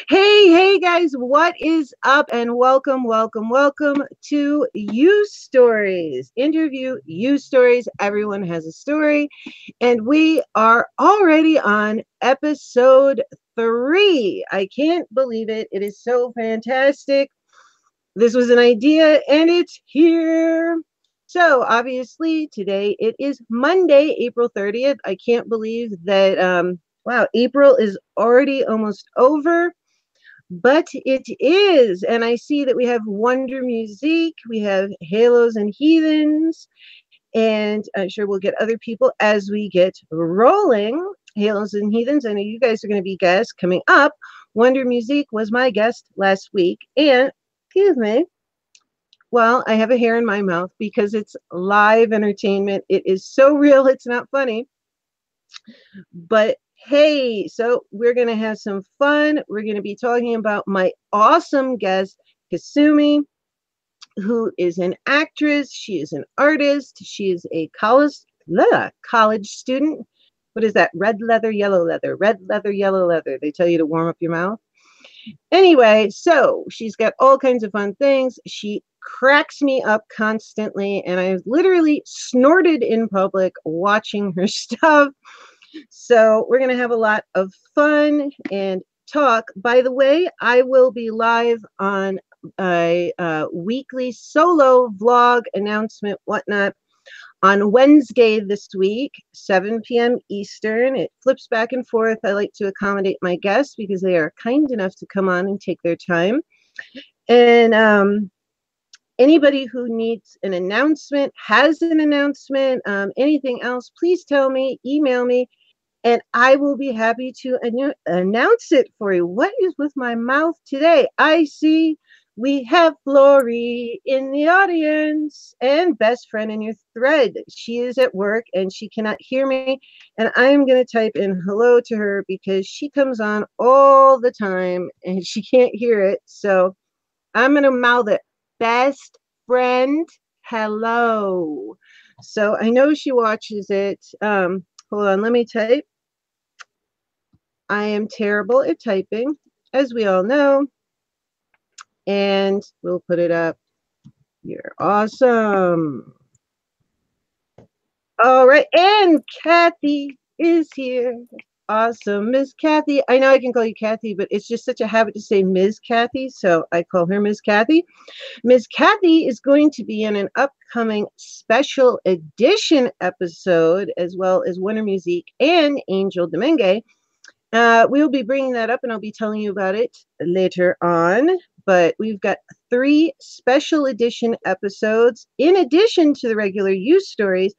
Hey guys, what is up? And welcome to You Stories. Interview You Stories. Everyone has a story. And we are already on episode 3. I can't believe it. It is so fantastic. This was an idea and it's here. So obviously today it is Monday, April 30th. I can't believe that wow, April is already almost over, but it is. And I see that we have Wonder Music, we have Halos and Heathens, and I'm sure we'll get other people as we get rolling. Halos and Heathens, I know you guys are going to be guests coming up. Wonder Music was my guest last week, and excuse me, well, I have a hair in my mouth because it's live entertainment. It is so real, it's not funny. But hey, so we're going to have some fun. We're going to be talking about my awesome guest, Kasumi, who is an actress. She is an artist. She is a college student. What is that? Red leather, yellow leather. Red leather, yellow leather. They tell you to warm up your mouth. Anyway, so she's got all kinds of fun things. She cracks me up constantly, and I literally snorted in public watching her stuff. So we're going to have a lot of fun and talk. By the way, I will be live on a weekly solo vlog announcement, whatnot, on Wednesday this week, 7 p.m. Eastern. It flips back and forth. I like to accommodate my guests because they are kind enough to come on and take their time. And anybody who needs an announcement, has an announcement, anything else, please tell me, email me, and I will be happy to announce it for you. What is with my mouth today? I see we have Flory in the audience and best friend in your thread. She is at work and she cannot hear me. And I'm going to type in hello to her because she comes on all the time and she can't hear it. So I'm going to mouth it. Best friend, hello. So I know she watches it. Hold on, let me type. I am terrible at typing, as we all know. And we'll put it up. You're awesome. All right. And Kathy is here. Awesome. Miss Kathy. I know I can call you Kathy, but it's just such a habit to say Ms. Kathy. So I call her Miss Kathy. Miss Kathy is going to be in an upcoming special edition episode, as well as Winter Music and Angel Domingue. We'll be bringing that up and I'll be telling you about it later on. But we've got 3 special edition episodes in addition to the regular You Stories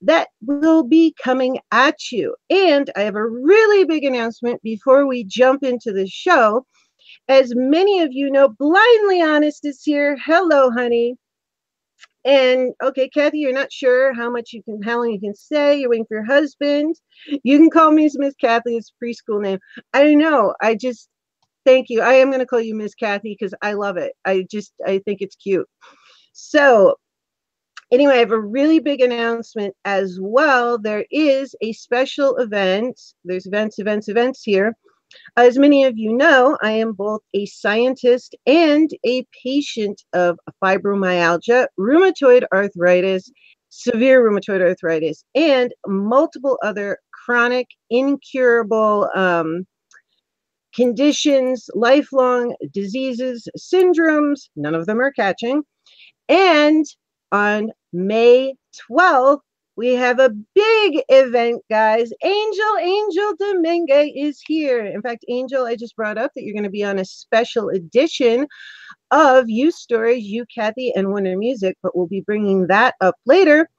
that will be coming at you. And I have a really big announcement before we jump into the show. As many of you know, Blindly Honest is here. Hello, honey. And okay, Kathy, you're not sure how long you can stay. You're waiting for your husband. You can call me Miss Kathy. It's a preschool name. I know. Thank you. I am going to call you Miss Kathy because I love it. I think it's cute. So anyway, I have a really big announcement as well. There is a special event. There's events here. As many of you know, I am both a scientist and a patient of fibromyalgia, rheumatoid arthritis, severe rheumatoid arthritis, and multiple other chronic, incurable conditions, lifelong diseases, syndromes. None of them are catching. And on May 12th, we have a big event, guys. Angel Domingue is here. In fact, Angel, I just brought up that you're going to be on a special edition of You Stories, You, Kathy, and Winter Music, but we'll be bringing that up later.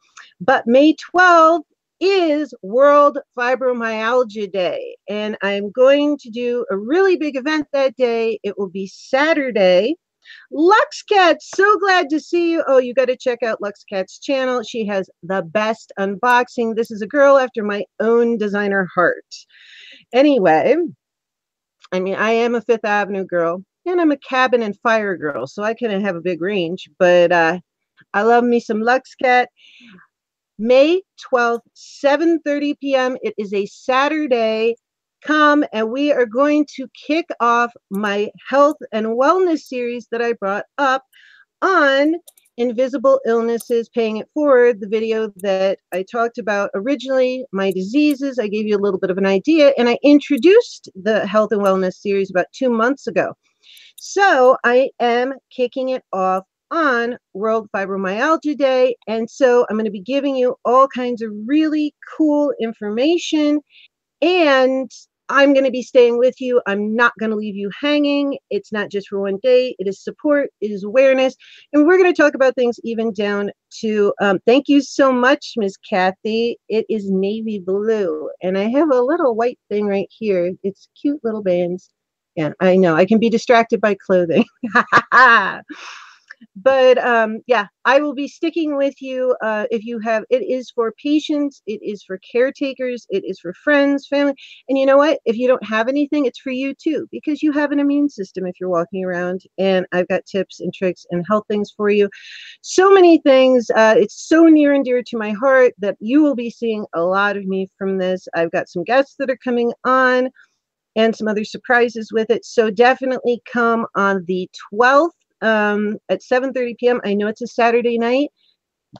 But May 12th is World Fibromyalgia Day, and I'm going to do a really big event that day. It will be Saturday. LuxCat, so glad to see you. Oh, you got to check out LuxCat's channel. She has the best unboxing. This is a girl after my own designer heart. Anyway, I mean, I am a Fifth Avenue girl, and I'm a cabin and fire girl, so I can have a big range, but I love me some LuxCat. May 12th, 7:30 p.m. It is a Saturday. come and we are going to kick off my health and wellness series that I brought up on invisible illnesses, paying it forward, the video that I talked about originally, my diseases. I gave you a little bit of an idea, and I introduced the health and wellness series about 2 months ago. So I am kicking it off on World Fibromyalgia Day. And so I'm going to be giving you all kinds of really cool information, and I'm going to be staying with you. I'm not going to leave you hanging. It's not just for one day. It is support. It is awareness. And we're going to talk about things even down to, thank you so much, Miss Kathy. It is navy blue. And I have a little white thing right here. It's cute little bands. Yeah, I know. I can be distracted by clothing. But yeah, I will be sticking with you. If you have, it is for patients, it is for caretakers, it is for friends, family. And you know what? If you don't have anything, it's for you too, because you have an immune system if you're walking around. And I've got tips and tricks and health things for you. So many things. It's so near and dear to my heart that you will be seeing a lot of me from this. I've got some guests that are coming on and some other surprises with it. So definitely come on the 12th. At 7:30 p.m. I know it's a Saturday night,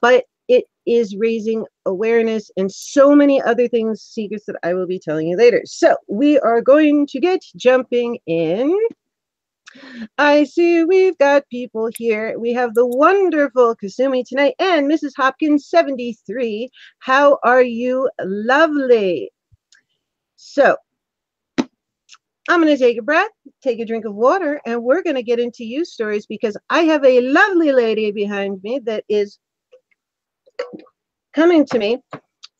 but it is raising awareness and so many other things, secrets that I will be telling you later. So we are going to get jumping in. I see we've got people here. We have the wonderful Kasumi tonight and Mrs. Hopkins 73. How are you? Lovely. So I'm going to take a breath, take a drink of water, and we're going to get into you stories because I have a lovely lady behind me that is coming to me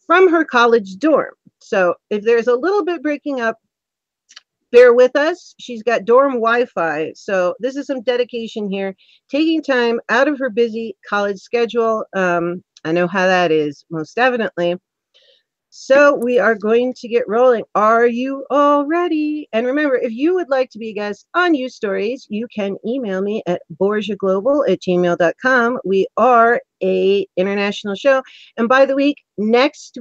from her college dorm. So if there's a little bit breaking up, bear with us. She's got dorm Wi-Fi. So this is some dedication here, taking time out of her busy college schedule. I know how that is, most definitely. So we are going to get rolling. Are you all ready? And remember, if you would like to be a guest on You Stories, you can email me at borgiaglobal@gmail.com. We are a international show. And by the way, next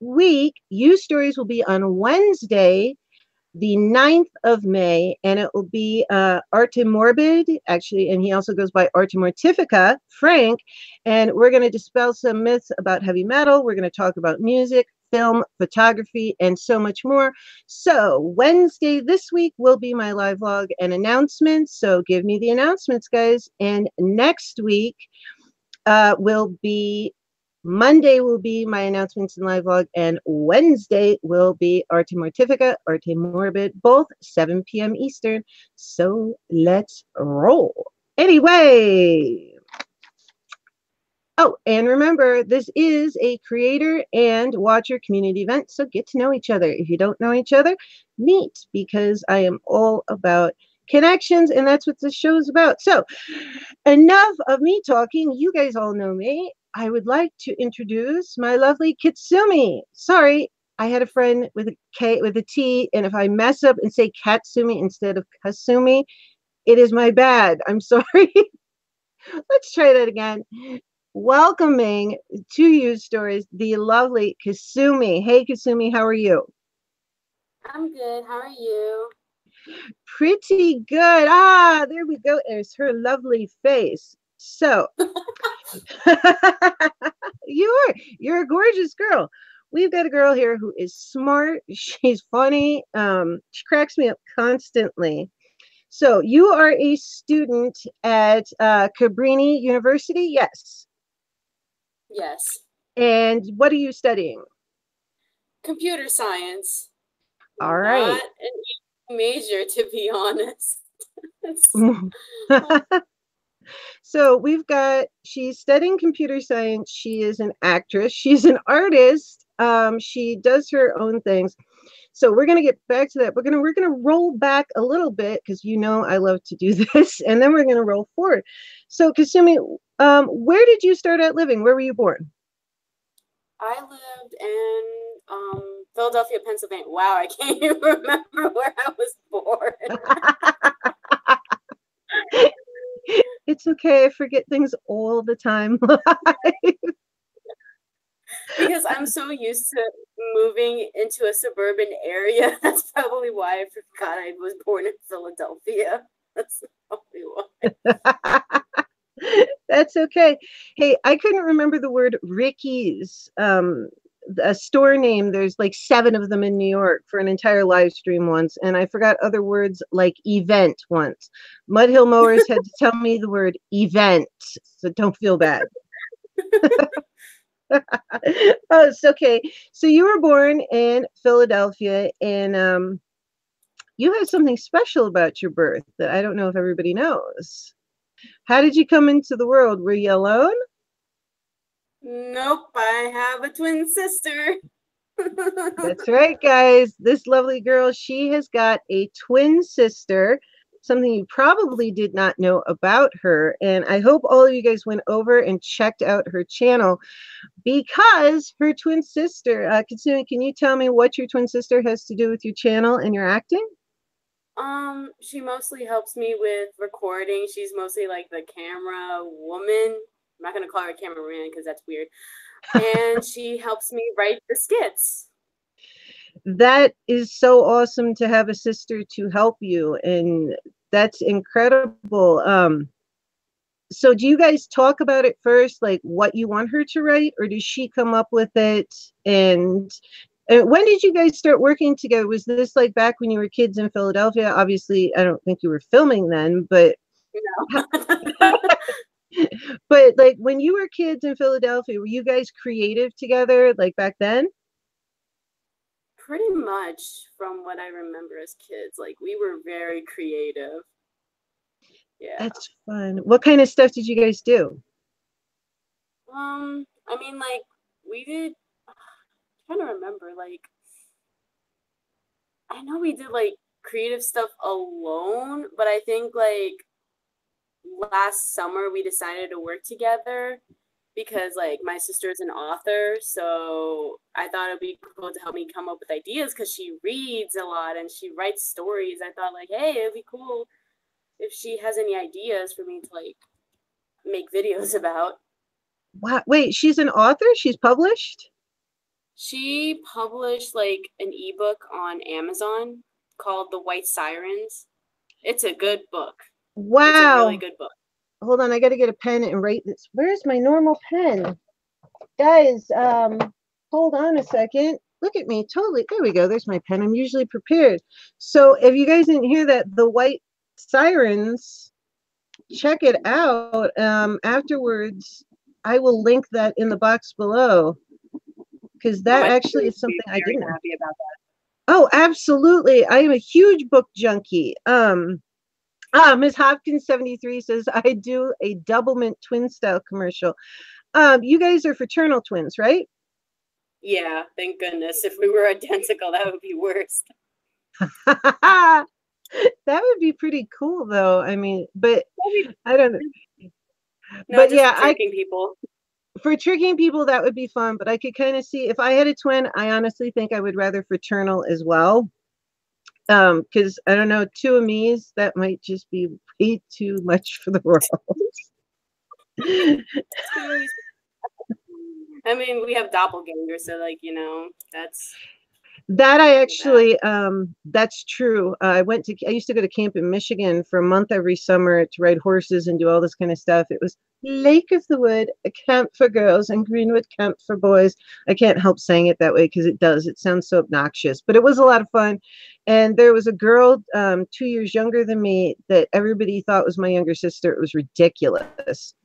week, You Stories will be on Wednesday, the 9th of May, and it will be Arte Morbid, actually, and he also goes by Arte Mortifica, Frank, and we're going to dispel some myths about heavy metal. We're going to talk about music, film, photography, and so much more. So Wednesday this week will be my live vlog and announcements, so give me the announcements, guys, and next week Monday will be my announcements and live vlog, and Wednesday will be Arte Mortifica, Arte Morbid, both 7 p.m. Eastern. So let's roll. Anyway. Oh, and remember, this is a creator and watcher community event, so get to know each other. If you don't know each other, meet, because I am all about connections, and that's what this show is about. So enough of me talking. You guys all know me. I would like to introduce my lovely Kitsumi. Sorry, I had a friend with a K, with a T, and if I mess up and say Katsumi instead of Kasumi, it is my bad. I'm sorry. Let's try that again. Welcoming to You Stories, the lovely Kasumi. Hey, Kasumi, how are you? I'm good. How are you? Pretty good. Ah, there we go. There's her lovely face. So, you're a gorgeous girl. We've got a girl here who is smart. She's funny. She cracks me up constantly. So, you are a student at Cabrini University? Yes. Yes. And what are you studying? Computer science. All right. Not an major, to be honest. So she's studying computer science. She is an actress. She's an artist. She does her own things. So we're going to get back to that. We're going to roll back a little bit because I love to do this, and then we're going to roll forward. So Kasumi, where did you start out living? Where were you born? I lived in Philadelphia, Pennsylvania. Wow, I can't even remember where I was born. It's okay. I forget things all the time. Because I'm so used to moving into a suburban area. That's probably why I forgot I was born in Philadelphia. That's probably why. That's okay. Hey, I couldn't remember the word Ricky's. A store name. There's like 7 of them in New York for an entire live stream once, and I forgot other words like event once. Mudhill Mowers had to tell me the word event, so don't feel bad. Oh, it's okay. So you were born in Philadelphia, and you have something special about your birth that I don't know if everybody knows. How did you come into the world? Were you alone? Nope, I have a twin sister. That's right, guys. This lovely girl, she has got a twin sister, something you probably did not know about her. And I hope all of you guys went over and checked out her channel because her twin sister, Kasumi, can you tell me what your twin sister has to do with your channel and your acting? She mostly helps me with recording. She's mostly like the camera woman. I'm not gonna call her a cameraman because that's weird. And she helps me write the skits. That is so awesome to have a sister to help you, and that's incredible. So do you guys talk about it first, like what you want her to write, or does she come up with it? And when did you guys start working together? Was this like back when you were kids in Philadelphia? Obviously, I don't think you were filming then, but No. but like when you were kids in Philadelphia, were you guys creative together like back then? Pretty much from what I remember as kids, like we were very creative. Yeah. That's fun. What kind of stuff did you guys do? I mean, like we did. I'm trying to remember. Like, I know we did like creative stuff alone, but I think like last summer we decided to work together because like my sister's an author, so I thought it'd be cool to help me come up with ideas because she reads a lot and she writes stories. I thought like, hey, it'd be cool if she has any ideas for me to like make videos about. Wow. Wait, she's an author? She's published? She published like an ebook on Amazon called The White Sirens. It's a good book. It's a really Wow. good book. Hold on, I got to get a pen and write this. Where's my normal pen? Guys, hold on a second. Look at me, totally. There we go. There's my pen. I'm usually prepared. So if you guys didn't hear that, The White Sirens, check it out. Afterwards, I will link that in the box below because that actually is something I didn't know. Happy about that. Oh, absolutely. I am a huge book junkie. Ms. Hopkins 73 says I do a Doublemint twin style commercial. You guys are fraternal twins, right? Yeah, thank goodness. If we were identical, that would be worse. That would be pretty cool, though. I mean, but I don't know. No, but just yeah, for tricking people. For tricking people, that would be fun. But I could kind of see if I had a twin, I honestly think I would rather fraternal as well. Because I don't know, 2 of me's, that might just be way too much for the world. I mean, we have doppelgangers, so like, you know, that's that I actually that's true. I used to go to camp in Michigan for a month every summer to ride horses and do all this kind of stuff. It was Lake of the Wood, a camp for girls, and Greenwood camp for boys. I can't help saying it that way because it sounds so obnoxious, but it was a lot of fun. And there was a girl 2 years younger than me that everybody thought was my younger sister. It was ridiculous.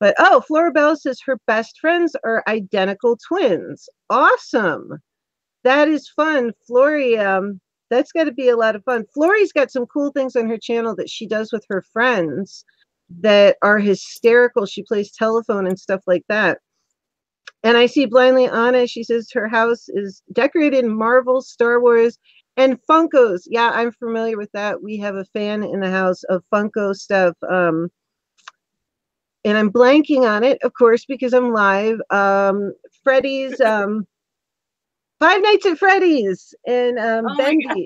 But oh, Florabelle says her best friends are identical twins. Awesome. That is fun. Flory, that's got to be a lot of fun. Flory's got some cool things on her channel that she does with her friends that are hysterical. She plays telephone and stuff like that. And I see Blindly Anna, she says her house is decorated in Marvel, Star Wars, and Funkos. Yeah, I'm familiar with that. We have a fan in the house of Funko stuff. And I'm blanking on it, of course, because I'm live. Freddy's, Five Nights at Freddy's, and Bendy.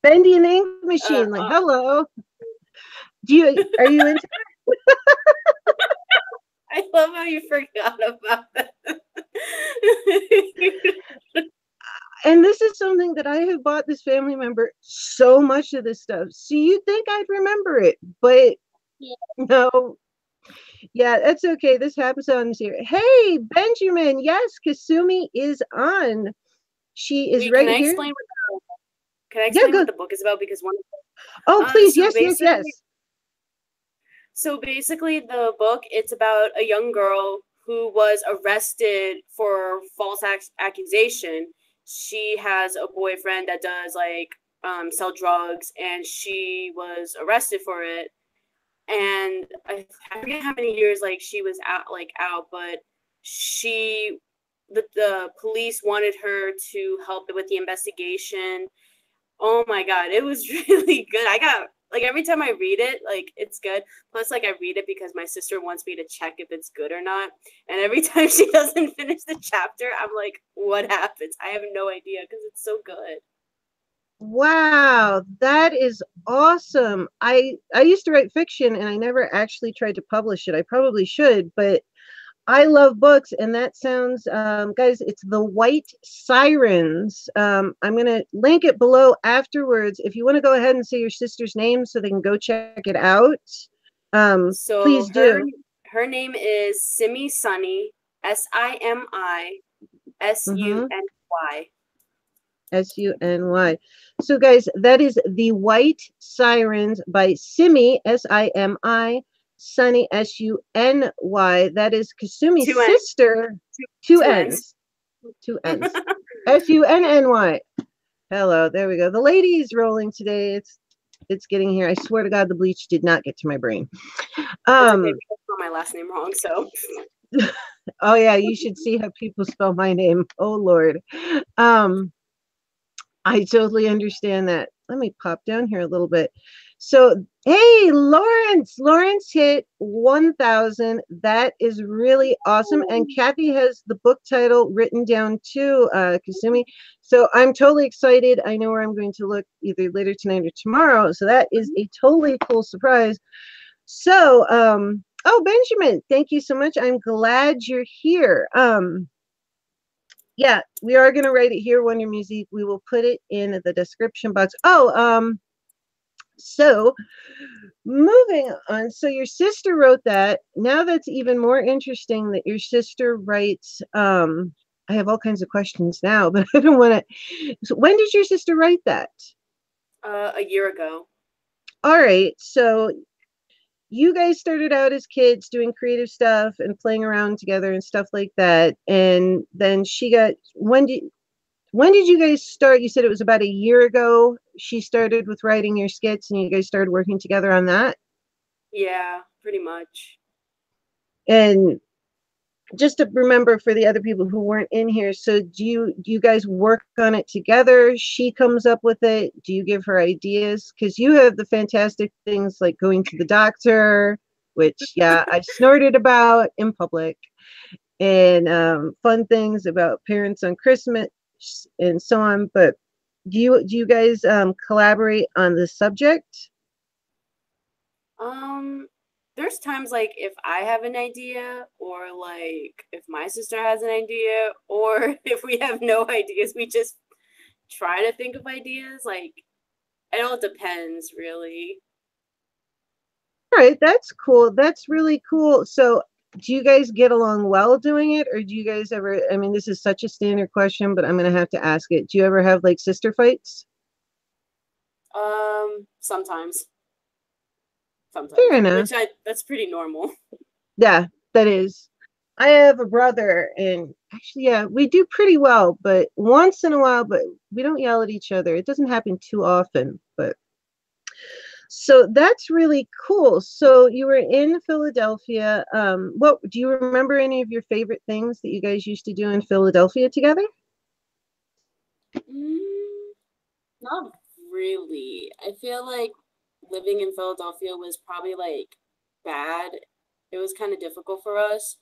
Bendy and the Ink Machine. Like, hello. Are you into I love how you forgot about that. And this is something that I have bought this family member so much of this stuff. So you think I'd remember it, but Yeah. no. Yeah, that's okay. This happens on here. Hey, Benjamin. Yes, Kasumi is on. She is Wait, can right I here. explain can I Yeah, explain go. what the book is about? Because one Oh, please. so Yes, yes, basically yes. the book, it's about a young girl who was arrested for false accusation. She has a boyfriend that does like sell drugs, and she was arrested for it. And I forget how many years like she was out, but she the police wanted her to help with the investigation. Oh my god, it was really good. I got like every time I read it, like it's good. Plus, like I read it because my sister wants me to check if it's good or not. And every time she doesn't finish the chapter, I'm like, what happens? I have no idea because it's so good. Wow, that is awesome. I used to write fiction and I never actually tried to publish it. I probably should, but I love books, and that sounds, guys, it's the White Sirens. I'm going to link it below afterwards. If you want to go ahead and say your sister's name so they can go check it out, So please do. her name is Simi Sunny, Mm-hmm. SIMISUNY. Suny. So, guys, that is The White Sirens by Simi, Simi, Sunny, Suny. That is Kasumi's Two N, sister, two, two two N's. N's, two N's, Sunny. Hello, there we go. The lady's rolling today. It's getting here. I swear to God, the bleach did not get to my brain. It's okay. People spell my last name wrong, so. Oh yeah, you should see how people spell my name. Oh Lord. I totally understand that. Let me pop down here a little bit. So, hey, Lawrence hit 1,000. That is really awesome. And Kathy has the book title written down too, Kasumi. So I'm totally excited. I know where I'm going to look either later tonight or tomorrow. So that is a totally cool surprise. So, oh, Benjamin, thank you so much. I'm glad you're here. Yeah, we are going to write it here, Wonder Music. We will put it in the description box. Oh, so moving on. So your sister wrote that. Now that's even more interesting that your sister writes. I have all kinds of questions now, but I don't want to. So when did your sister write that? A year ago. All right. So you guys started out as kids doing creative stuff and playing around together and stuff like that. And then she got, when did you guys start? You said it was about a year ago. She started with writing your skits and you guys started working together on that. Yeah, pretty much. And just to remember for the other people who weren't in here, so do you guys work on it together? She comes up with it. Do you give her ideas? Because you have the fantastic things like going to the doctor, which yeah, I snorted about in public, and fun things about parents on Christmas and so on. But do you guys collaborate on the subject? There's times like if I have an idea, or like if my sister has an idea, or if we have no ideas, we just try to think of ideas. Like it all depends, really. All right, that's cool. That's really cool. So do you guys get along well doing it, or do you guys ever, I mean, this is such a standard question, but I'm gonna have to ask it. Do you ever have like sister fights? Sometimes, Fair which enough. that's pretty normal. Yeah, that is. I have a brother, and actually, yeah, we do pretty well, but once in a while, but we don't yell at each other. It doesn't happen too often, but so that's really cool. So you were in Philadelphia. What do you remember any of your favorite things that you guys used to do in Philadelphia together? Mm, not really. I feel like living in Philadelphia was probably like bad. It was kind of difficult for us,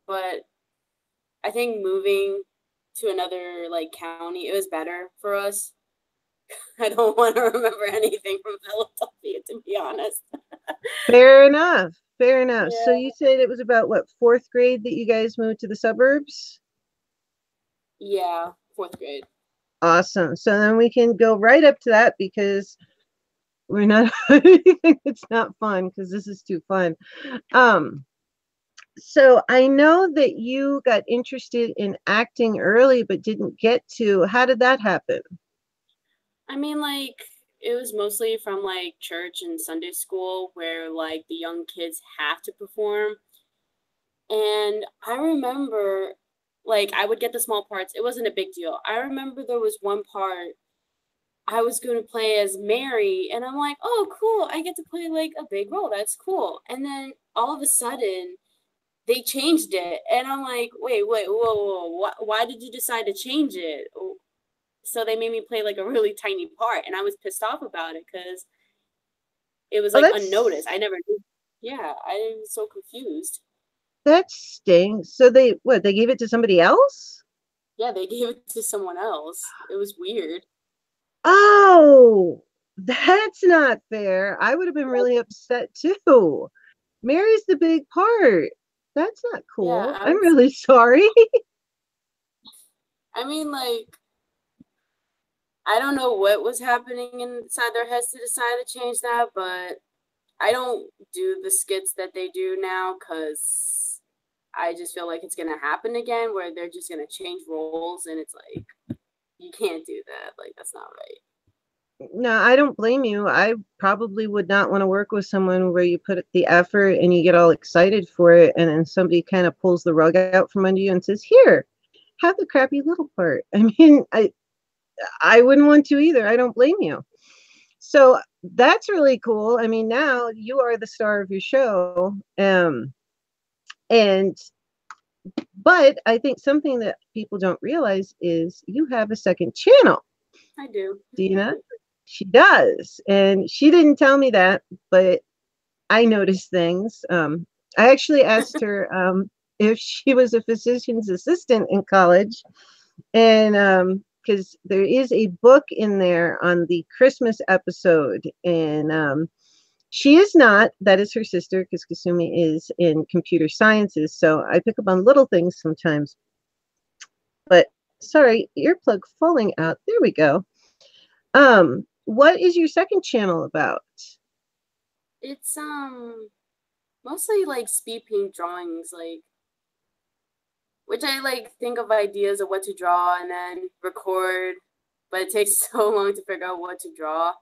but I think moving to another like county, it was better for us. I don't want to remember anything from Philadelphia, to be honest. Fair enough. Fair enough. So Yeah. you said it was about what, fourth grade that you guys moved to the suburbs? Yeah, 4th grade. Awesome. So then we can go right up to that because we're not anything that's not fun because this is too fun. So I know that you got interested in acting early but didn't get to. How did that happen? I mean, like, it was mostly from like church and Sunday school where like the young kids have to perform. And I remember, like, I would get the small parts. It wasn't a big deal. I remember there was one part I was going to play as Mary, and I'm like, oh, cool. I get to play like a big role. That's cool. And then all of a sudden, they changed it. And I'm like, wait, whoa. Why did you decide to change it? So they made me play like a really tiny part. And I was pissed off about it because it was Oh, like unnoticed. I never knew. Yeah, I was so confused. that stinks. So they gave it to somebody else? Yeah, they gave it to someone else. It was weird. Oh, that's not fair. I would have been really upset too. Mary's the big part. That's not Yeah, cool. I'm really sorry. I mean, like, I don't know what was happening inside their heads to decide to change that, but I don't do the skits that they do now because I just feel like it's going to happen again where they're just going to change roles and it's like, you can't do that. Like, that's not right. No, I don't blame you. I probably would not want to work with someone where you put the effort and you get all excited for it, and then somebody kind of pulls the rug out from under you and says, "Here, have the crappy little part." I mean, I wouldn't want to either. I don't blame you. So that's really cool. I mean, now you are the star of your show. And but I think something that people don't realize is you have a second channel. I do. Dina, she does. And she didn't tell me that, but I noticed things. I actually asked her if she was a physician's assistant in college. And because there is a book in there on the Christmas episode. And she is not. That is her sister, because Kasumi is in computer sciences. So I pick up on little things sometimes. But sorry, earplug falling out. There we go. What is your second channel about? It's mostly like speed paint drawings, like which I like think of ideas of what to draw and then record, but it takes so long to figure out what to draw.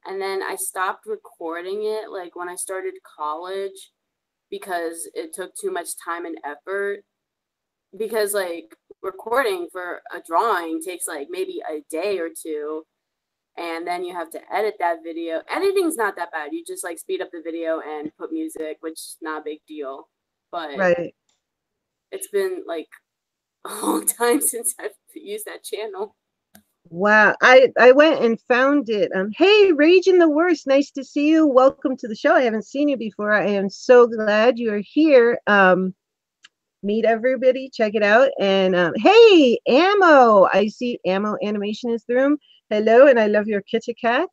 And then I stopped recording it like when I started college because it took too much time and effort. Because like recording for a drawing takes like maybe a day or two, and then you have to edit that video. Editing's not that bad. You just like speed up the video and put music, which is not a big deal. But Right. it's been like a long time since I've used that channel. Wow. I went and found it. Hey, Rage in the Worst. Nice to see you. Welcome to the show. I haven't seen you before. I am so glad you are here. Meet everybody. Check it out. And hey, Ammo. I see Ammo Animation is the room. Hello, and I love your kitty cat.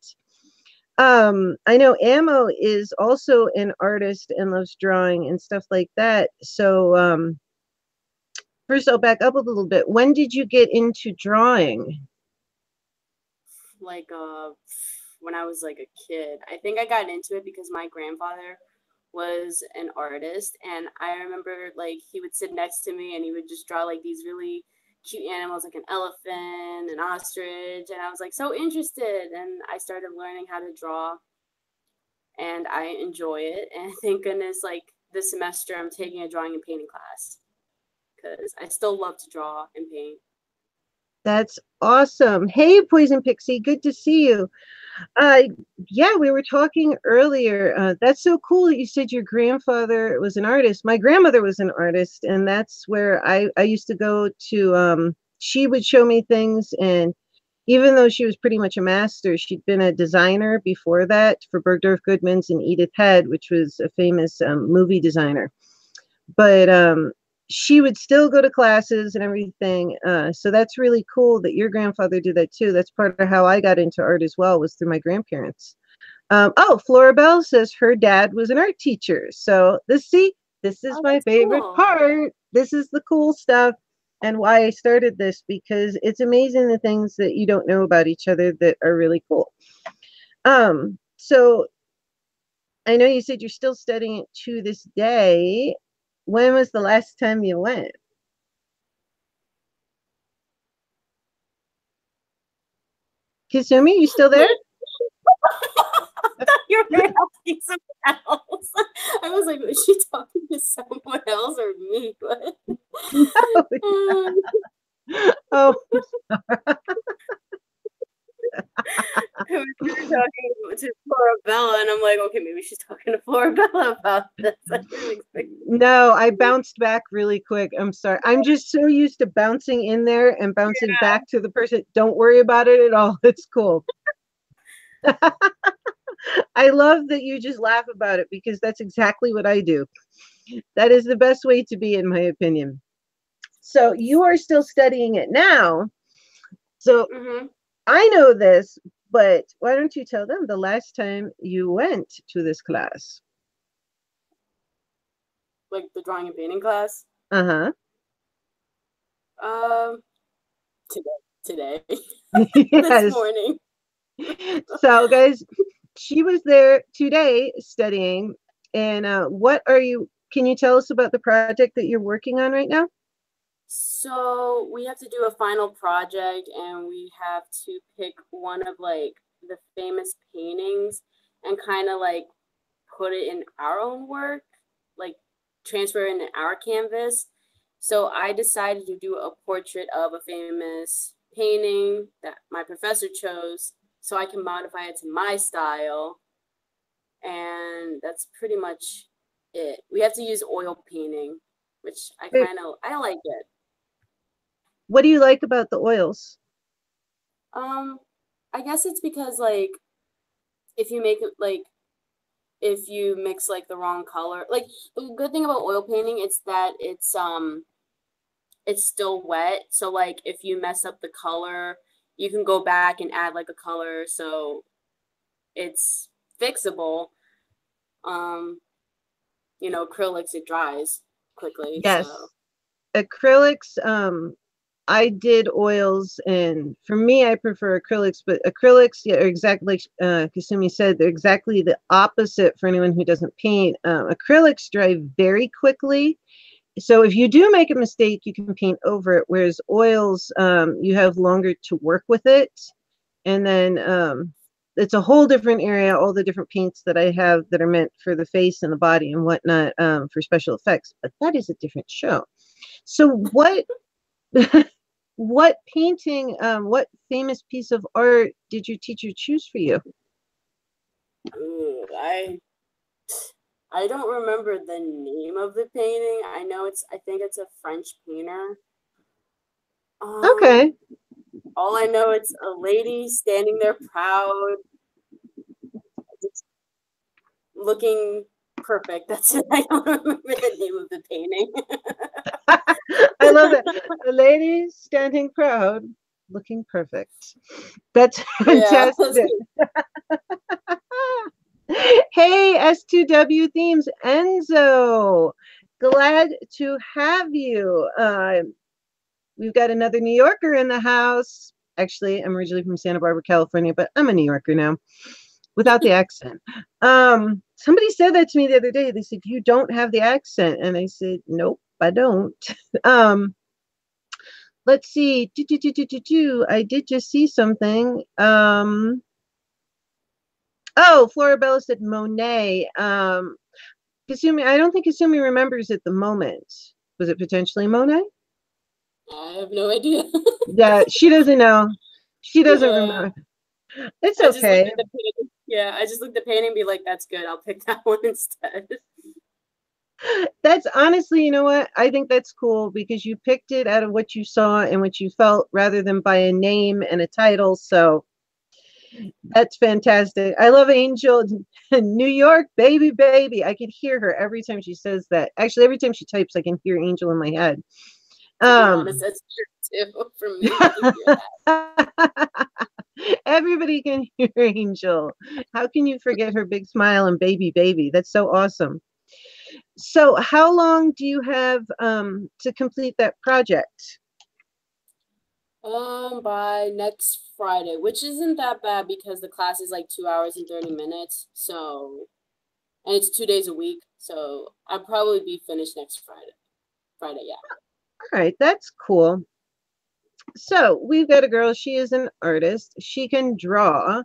I know Ammo is also an artist and loves drawing and stuff like that. So first I'll back up a little bit. When did you get into drawing? Like when I was like a kid. I think I got into it because my grandfather was an artist, and I remember like he would sit next to me and he would just draw like these really cute animals like an elephant, an ostrich, and I was like so interested, and I started learning how to draw and I enjoy it. And thank goodness like this semester I'm taking a drawing and painting class because I still love to draw and paint. That's awesome. Hey, Poison Pixie, good to see you. Uh, yeah, we were talking earlier. That's so cool that you said your grandfather was an artist. My grandmother was an artist, and that's where I used to go to. She would show me things, and even though she was pretty much a master, she'd been a designer before that for Bergdorf Goodman's and Edith Head, which was a famous movie designer. But she would still go to classes and everything. So that's really cool that your grandfather did that too. That's part of how I got into art as well, was through my grandparents. Oh, Florabelle says her dad was an art teacher. So this is my favorite Cool. part. This is the cool stuff. and why I started this, because it's amazing the things that you don't know about each other that are really cool. So I know you said you're still studying it to this day. When was the last time you went? Kasumi, you still there? I thought you were asking someone else. I was like, was she talking to someone else or me? No. Oh, We were talking to Florabella, and I'm like, okay, maybe she's talking to Florabella about this. I didn't expect. no, I bounced back really quick. I'm sorry. I'm just so used to bouncing in there and bouncing back to the person. Don't worry about it at all. It's cool. I love that you just laugh about it, because that's exactly what I do. That is the best way to be, in my opinion. So you are still studying it now. So I know this, but why don't you tell them the last time you went to this class? Like the drawing and painting class? Uh-huh. Today. Yes. This morning. So guys, she was there today studying. And can you tell us about the project that you're working on right now? So we have to do a final project, and we have to pick one of like the famous paintings and kind of like put it in our own work, like transfer it in our canvas. So I decided to do a portrait of a famous painting that my professor chose, so I can modify it to my style. And that's pretty much it. We have to use oil painting, which I like it. What do you like about the oils? I guess it's because like if you make it like if you mix like the wrong color, like the good thing about oil painting is that it's still wet. So like if you mess up the color, you can go back and add like a color, so it's fixable. Acrylics, it dries quickly. Yes. So Acrylics, I did oils, and for me, I prefer acrylics, but acrylics, yeah, are exactly like Kasumi said, they're exactly the opposite for anyone who doesn't paint. Acrylics dry very quickly. So if you do make a mistake, you can paint over it, whereas oils, you have longer to work with it. And then it's a whole different area, all the different paints that I have that are meant for the face and the body and whatnot, for special effects. But that is a different show. So what painting, what famous piece of art did your teacher choose for you? ooh, I don't remember the name of the painting. I think it's a French painter. Okay. All I know, it's a lady standing there proud, just looking perfect. That's it. I don't remember the name of the painting. I love that. The lady standing proud, looking perfect. That's fantastic. Hey, S2W Themes, Enzo. Glad to have you. We've got another New Yorker in the house. Actually, I'm originally from Santa Barbara, California, but I'm a New Yorker now without the accent. Somebody said that to me the other day. They said, "You don't have the accent." And I said, "Nope, I don't." Let's see. I did just see something. Oh, Florabella said Monet. Kasumi, I don't think Kasumi remembers at the moment. Was it potentially Monet? I have no idea. Yeah, she doesn't know. She doesn't remember. It's okay. I just looked at the painting and be like, that's good. I'll pick that one instead. That's honestly, you know what? I think that's cool, because you picked it out of what you saw and what you felt rather than by a name and a title. So that's fantastic. I love Angel. New York, baby, baby. I can hear her every time she says that. Actually, every time she types, I can hear Angel in my head. To be honest, that's true too for me. I can hear that. Everybody can hear Angel. How can you forget her big smile and baby, baby? That's so awesome. So how long do you have to complete that project? By next Friday, which isn't that bad because the class is like 2 hours and 30 minutes. So, and it's 2 days a week. So I'll probably be finished next Friday. Friday, yeah. All right, that's cool. So we've got a girl. She is an artist. She can draw.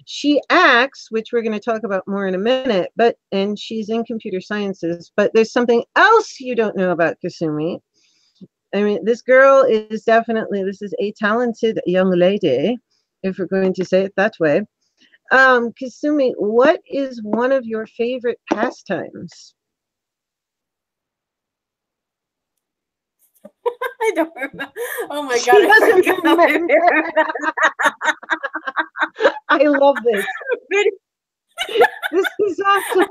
She acts, which we're going to talk about more in a minute. And she's in computer sciences. But there's something else you don't know about Kasumi. I mean, this girl is definitely. This is a talented young lady, if we're going to say it that way. Kasumi, what is one of your favorite pastimes? I don't remember. Oh my She god, I doesn't forgot. remember. I love this. This is awesome.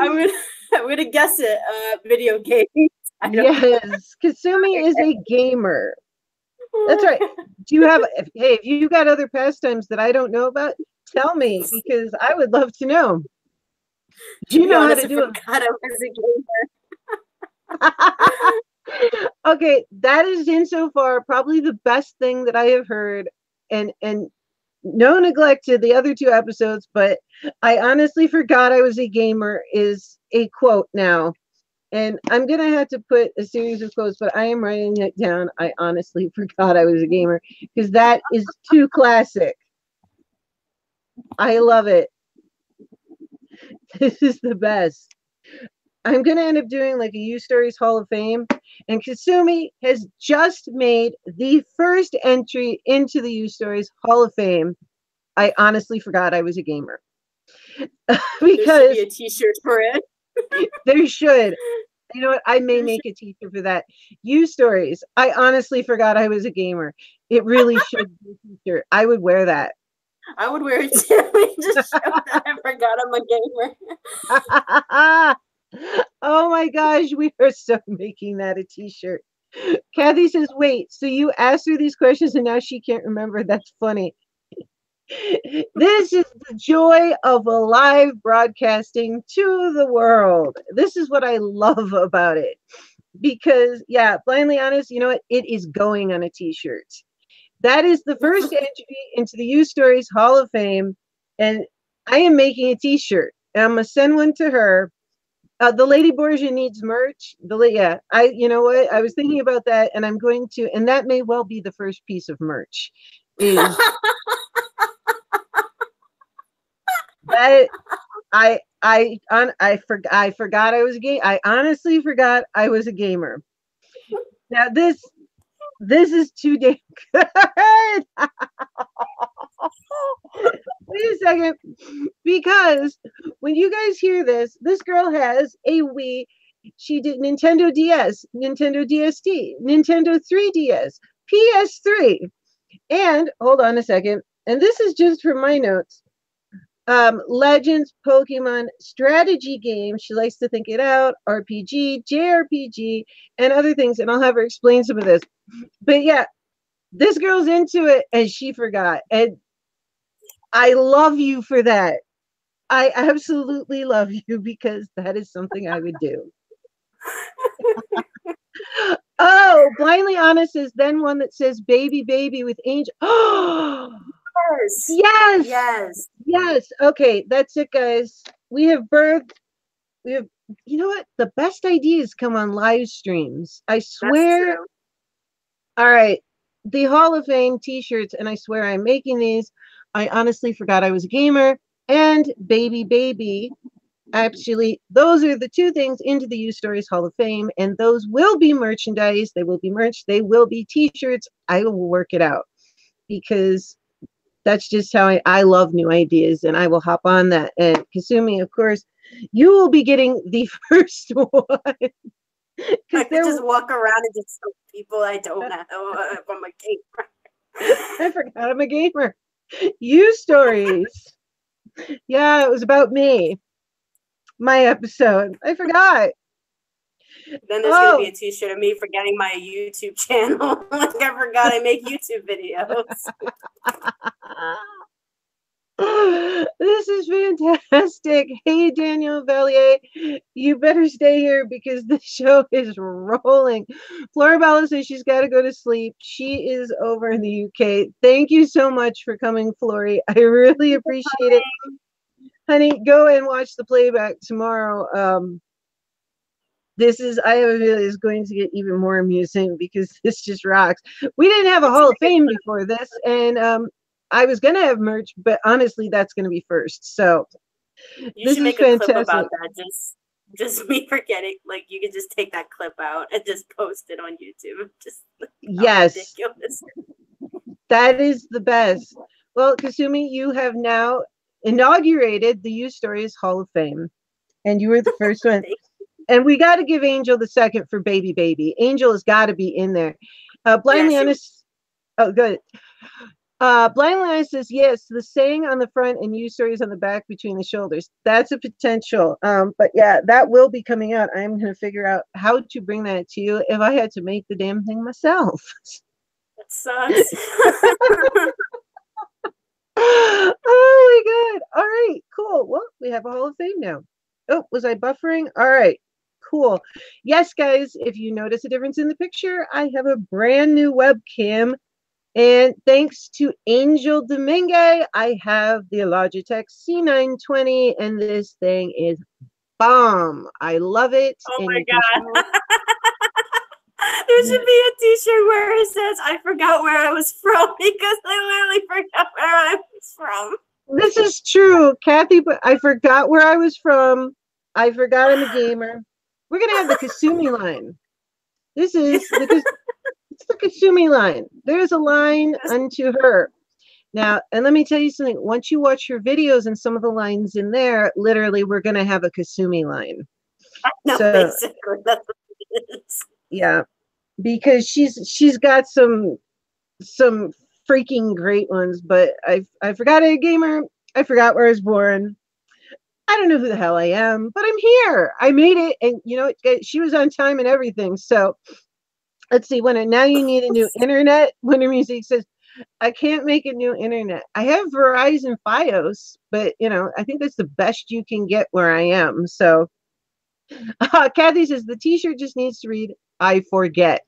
I'm gonna guess it. Video games. Yes, Kasumi is a gamer. That's right. Do you have, if you got other pastimes that I don't know about, tell me because I would love to know. Do you know how to do it? I was a gamer. Okay, that is insofar probably the best thing that I have heard, and no neglect to the other two episodes, but I honestly forgot I was a gamer is a quote now. And I'm going to have to put a series of quotes, but I am writing it down. I honestly forgot I was a gamer because that is too classic. I love it. This is the best. I'm going to end up doing like a U Stories Hall of Fame. And Kasumi has just made the first entry into the U Stories Hall of Fame. I honestly forgot I was a gamer. Because there should be a t-shirt for it. There should. You know what? I may make a t-shirt for that. U Stories. I honestly forgot I was a gamer. It really should be a t-shirt. I would wear that. I would wear it too. Just show that I forgot I'm a gamer. Oh my gosh, we are so making that a t-shirt. Kathy says, wait, so you asked her these questions and now she can't remember? That's funny. This is the joy of a live broadcasting to the world. This is what I love about it. Because, yeah, blindly honest, you know what? It is going on a t-shirt. That is the first entry into the U Stories Hall of Fame. And I am making a t-shirt. And I'm going to send one to her. The Lady Borgia needs merch. You know what? I was thinking about that, and I'm going to, and that may well be the first piece of merch. Is that I forgot I was a gamer. I honestly forgot I was a gamer. Now this is too damn good. Wait a second, because when you guys hear this, this girl has a Wii. She did Nintendo DS, Nintendo DST, Nintendo 3DS, PS3, and hold on a second. And this is just from my notes. Legends, Pokemon, strategy games. She likes to think it out, RPG, JRPG, and other things. And I'll have her explain some of this. But yeah, this girl's into it and she forgot. And I love you for that. I absolutely love you because that is something I would do. Oh, Blindly Honest is then one that says baby, baby with angel. Oh, yes. Yes. Yes. Okay, that's it, guys. We have, you know what? The best ideas come on live streams. I swear. All right. The Hall of Fame t-shirts, and I swear I'm making these. I honestly forgot I was a gamer. And baby, baby. Actually, those are the two things into the U Stories Hall of Fame, and those will be merchandise. They will be merch. They will be t-shirts. I will work it out because that's just how I love new ideas, and I will hop on that. And Kasumi, of course, you will be getting the first one. I could just walk around and just tell people I don't know if I'm a gamer. I forgot I'm a gamer. U Stories. Yeah, it was about me. My episode. I forgot. Then there's going to be a t-shirt of me forgetting my YouTube channel. Like I forgot I make YouTube videos. This is fantastic. Hey, Daniel Valier, you better stay here because the show is rolling. Florabella says she's got to go to sleep. She is over in the UK. Thank you so much for coming, Flory. I really appreciate it. Honey, go and watch the playback tomorrow. This is, I have a feeling, is going to get even more amusing because this just rocks. We didn't have a Hall of Fame before this, and I was gonna have merch, but honestly, that's gonna be first. So you should make a clip about that. Just me forgetting. Like you could just take that clip out and just post it on YouTube. Just yes, ridiculous. That is the best. Well, Kasumi, you have now inaugurated the U Stories Hall of Fame, and you were the first one. And we got to give Angel the second for Baby Baby. Angel has got to be in there. Blindly Honest. Oh, good. Blindly Honest says, yes, the saying on the front and U Stories on the back between the shoulders. That's a potential. But yeah, that will be coming out. I'm going to figure out how to bring that to you if I had to make the damn thing myself. That sucks. Oh my God. All right, cool. Well, we have a Hall of Fame now. Oh, was I buffering? All right. Cool. Yes, guys, if you notice a difference in the picture, I have a brand new webcam. And thanks to Angel Domingue, I have the Logitech C920, and this thing is bomb. I love it. Oh my God. There should be a t-shirt where it says, I forgot where I was from, because I literally forgot where I was from. This is true, Kathy, but I forgot where I was from. I forgot I'm a gamer. We're going to have the Kasumi line. This is it's the Kasumi line. There's a line unto her. Now, and let me tell you something. Once you watch her videos and some of the lines in there, literally, we're going to have a Kasumi line. No, so, basically, that's what it is. Yeah, because she's got some freaking great ones, but I forgot I'm a gamer. I forgot where I was born. I don't know who the hell I am, but I'm here. I made it, and you know, she was on time and everything. So let's see. Now you need a new internet. Winter Music says, I can't make a new internet. I have Verizon Fios, but you know, I think that's the best you can get where I am. So Kathy says the T-shirt just needs to read, I forget.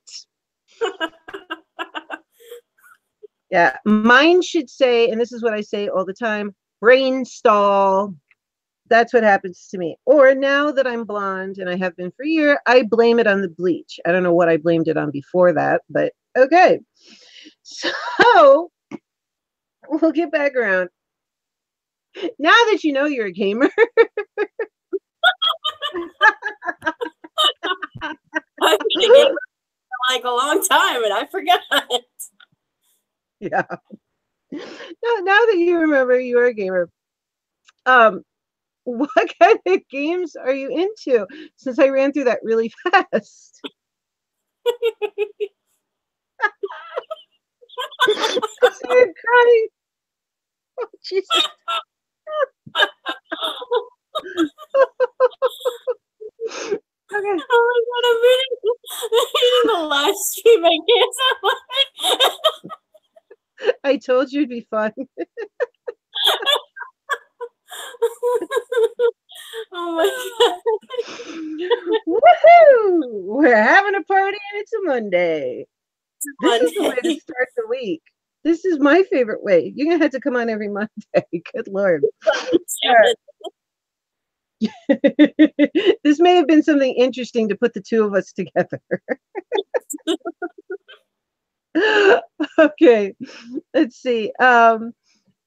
Yeah, mine should say, and this is what I say all the time, brain stall. That's what happens to me. Or now that I'm blonde, and I have been for a year, I blame it on the bleach. I don't know what I blamed it on before that, but okay. So we'll get back around. Now that you know you're a gamer. I've been a gamer for like a long time, and I forgot. Yeah. Now that you remember you're a gamer, what kind of games are you into? Since I ran through that really fast. I started crying. Oh, Jesus. Okay. Oh my God, I'm reading the live stream. I can't. I told you it'd be fun. Oh my God. Woohoo! We're having a party and it's a Monday. This is the way to start the week. This is my favorite way. You're going to have to come on every Monday. Good Lord. This may have been something interesting to put the two of us together. Okay, let's see.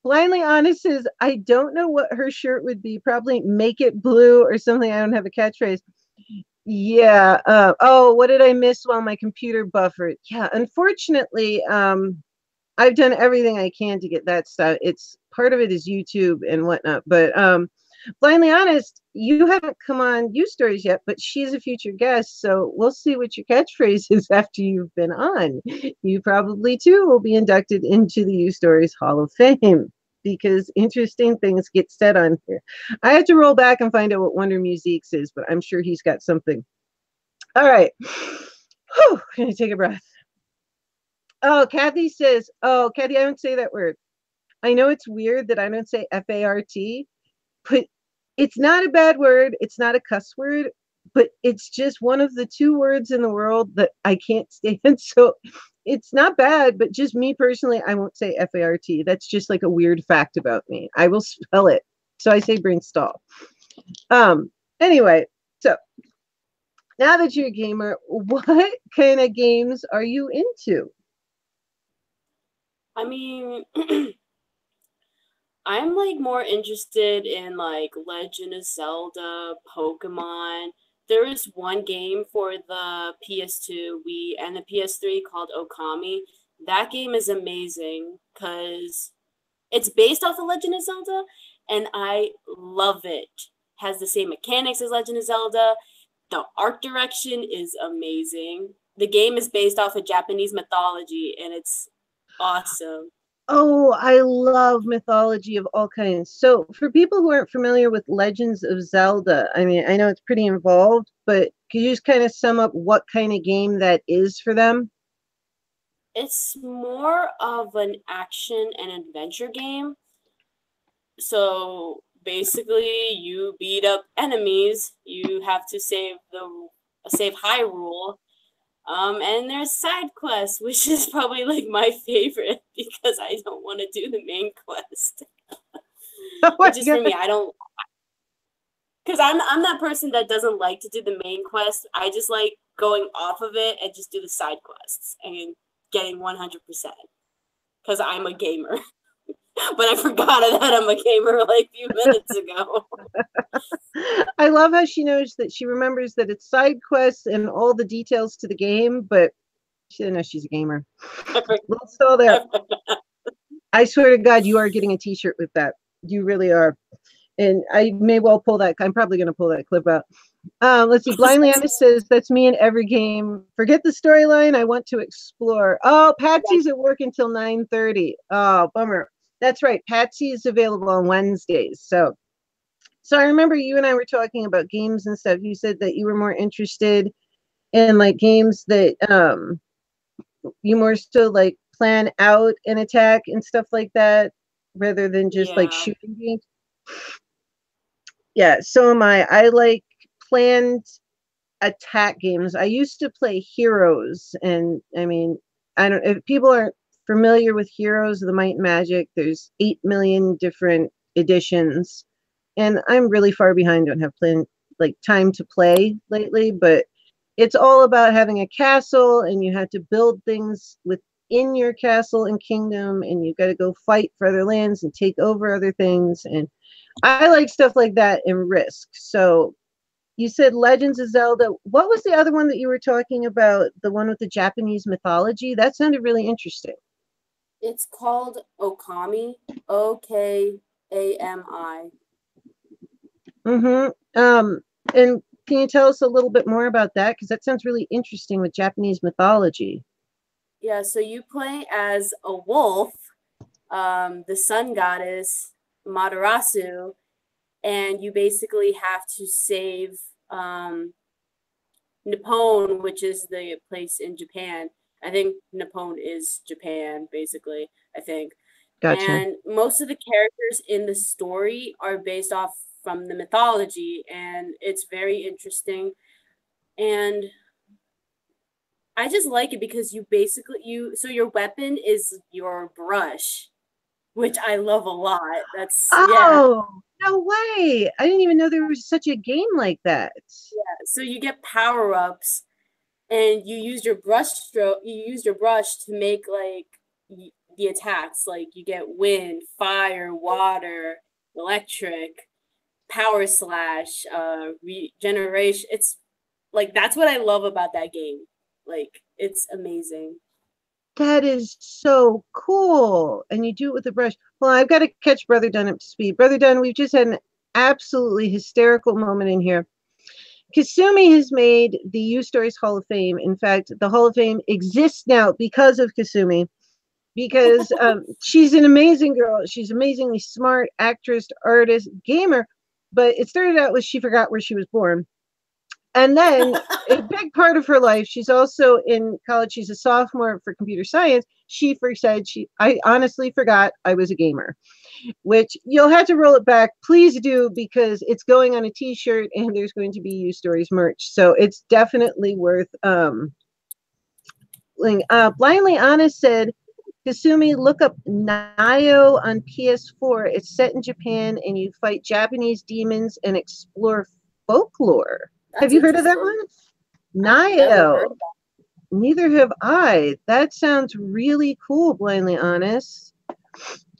Blindly Honest says, I don't know what her shirt would be. Probably make it blue or something. I don't have a catchphrase. Yeah. Oh, what did I miss while my computer buffered? Yeah, unfortunately, I've done everything I can to get that stuff. It's part of it is YouTube and whatnot. But Blindly Honest, you haven't come on U Stories yet, but she's a future guest. So we'll see what your catchphrase is after you've been on. You probably too will be inducted into the U Stories Hall of Fame because interesting things get said on here. I have to roll back and find out what Wonder Music is, but I'm sure he's got something. All right. Whew, I'm going to take a breath. Oh, Kathy says, oh, Kathy, I don't say that word. I know it's weird that I don't say F-A-R-T, but it's not a bad word. It's not a cuss word, but it's just one of the two words in the world that I can't stand. So it's not bad, but just me personally, I won't say F-A-R-T. That's just like a weird fact about me. I will spell it. So I say brain stall. Anyway, so now that you're a gamer, what kind of games are you into? I mean, I'm like more interested in like Legend of Zelda, Pokemon. There is one game for the PS2, Wii, and the PS3 called Okami. That game is amazing because it's based off of Legend of Zelda, and I love it. Has the same mechanics as Legend of Zelda. The art direction is amazing. The game is based off of Japanese mythology, and it's awesome. Oh, I love mythology of all kinds. So, for people who aren't familiar with Legends of Zelda, I mean, I know it's pretty involved, but could you just kind of sum up what kind of game that is for them? It's more of an action and adventure game. So basically, you beat up enemies. You have to save Hyrule. And there's side quests, which is probably like my favorite because I don't want to do the main quest. Oh my Which is for God. me, I don't, because I'm that person that doesn't like to do the main quest. I just like going off of it and just do the side quests and getting 100% because I'm a gamer. But I forgot that I'm a gamer like a few minutes ago. I love how she knows that she remembers that it's side quests and all the details to the game, but she doesn't know she's a gamer. Little stall there. I swear to God, you are getting a t-shirt with that. You really are. And I may well pull that. I'm probably going to pull that clip out. Let's see. Blindly Honest says, that's me in every game. Forget the storyline. I want to explore. Oh, Patsy's at work until 9:30. Oh, bummer. That's right. Patsy is available on Wednesdays. So I remember you and I were talking about games and stuff. You said that you were more interested in like games that you more so like plan out an attack and stuff like that rather than just like Yeah. shooting games. Yeah, so am I. I like planned attack games. I used to play Heroes, and I mean, I don't. If people aren't familiar with Heroes of the Might and Magic, there's 8 million different editions, and I'm really far behind. Don't have plan like time to play lately, but it's all about having a castle, and you have to build things within your castle and kingdom, and you've got to go fight for other lands and take over other things, and I like stuff like that and Risk. So you said Legends of Zelda. What was the other one that you were talking about? The one with the Japanese mythology? That sounded really interesting. It's called Okami. Okami. Mm-hmm. And can you tell us a little bit more about that? Because that sounds really interesting with Japanese mythology. Yeah, so you play as a wolf, the sun goddess, Matarasu, and you basically have to save Nippon, which is the place in Japan. I think Nippon is Japan, basically, I think. Gotcha. And most of the characters in the story are based off from the mythology, and it's very interesting. And I just like it because you basically so your weapon is your brush, which I love a lot. That's yeah. Oh, no way. I didn't even know there was such a game like that. So you get power-ups and you use your brush to make like the attacks. Like you get wind, fire, water, electric, power slash, regeneration. It's like that's what I love about that game. Like it's amazing. That is so cool. And you do it with a brush. Well, I've got to catch Brother Dunn up to speed. Brother Dunn, we've just had an absolutely hysterical moment in here. Kasumi has made the U Stories Hall of Fame. In fact, the Hall of Fame exists now because of Kasumi, because she's an amazing girl. She's amazingly smart, actress, artist, gamer. But it started out with she forgot where she was born. And then a big part of her life, she's also in college. She's a sophomore for computer science. She said I honestly forgot I was a gamer, which you'll have to roll it back. Please do, because it's going on a t-shirt and there's going to be You Stories merch. So it's definitely worth Blindly Honest said, Kasumi, look up Nio on PS4. It's set in Japan and you fight Japanese demons and explore folklore. Have you heard of that one? Nio. Neither have I. That sounds really cool, Blindly Honest.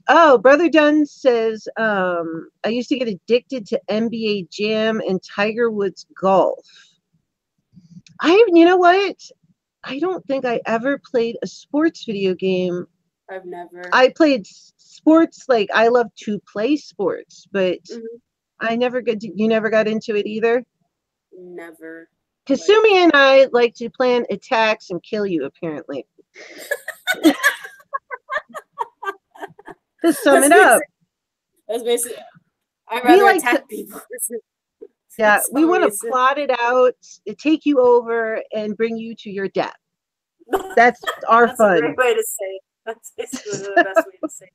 Oh, Brother Dunn says, I used to get addicted to NBA Jam and Tiger Woods golf. You know what? I don't think I ever played a sports video game. I've never. I played sports, like I love to play sports, but I never you never got into it either? Never. Kasumi and I like to plan attacks and kill you, apparently. To sum it up. That's basically, I'd rather attack people. Yeah, we want to plot it out, take you over, and bring you to your death. That's our That's fun. That's a great way to say it. That's basically the best way to say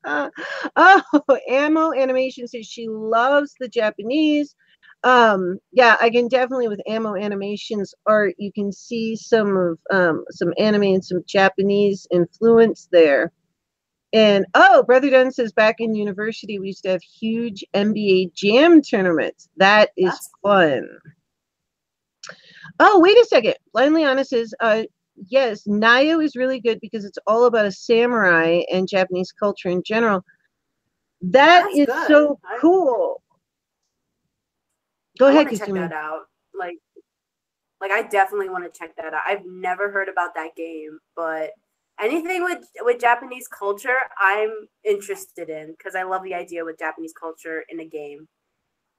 that. Oh, Ammo Animation says she loves the Japanese. Yeah, I can definitely, with Ammo Animation's art, you can see some of some anime and some Japanese influence there. And Brother Dunn says back in university we used to have huge NBA Jam tournaments. That's fun. Oh, wait a second. Blindly Honest says, yes, Nio is really good because it's all about a samurai and Japanese culture in general. That's good. So cool. Go ahead, Kasumi. Check that out. Like I definitely want to check that out. I've never heard about that game, but anything with Japanese culture, I'm interested in, because I love the idea with Japanese culture in a game.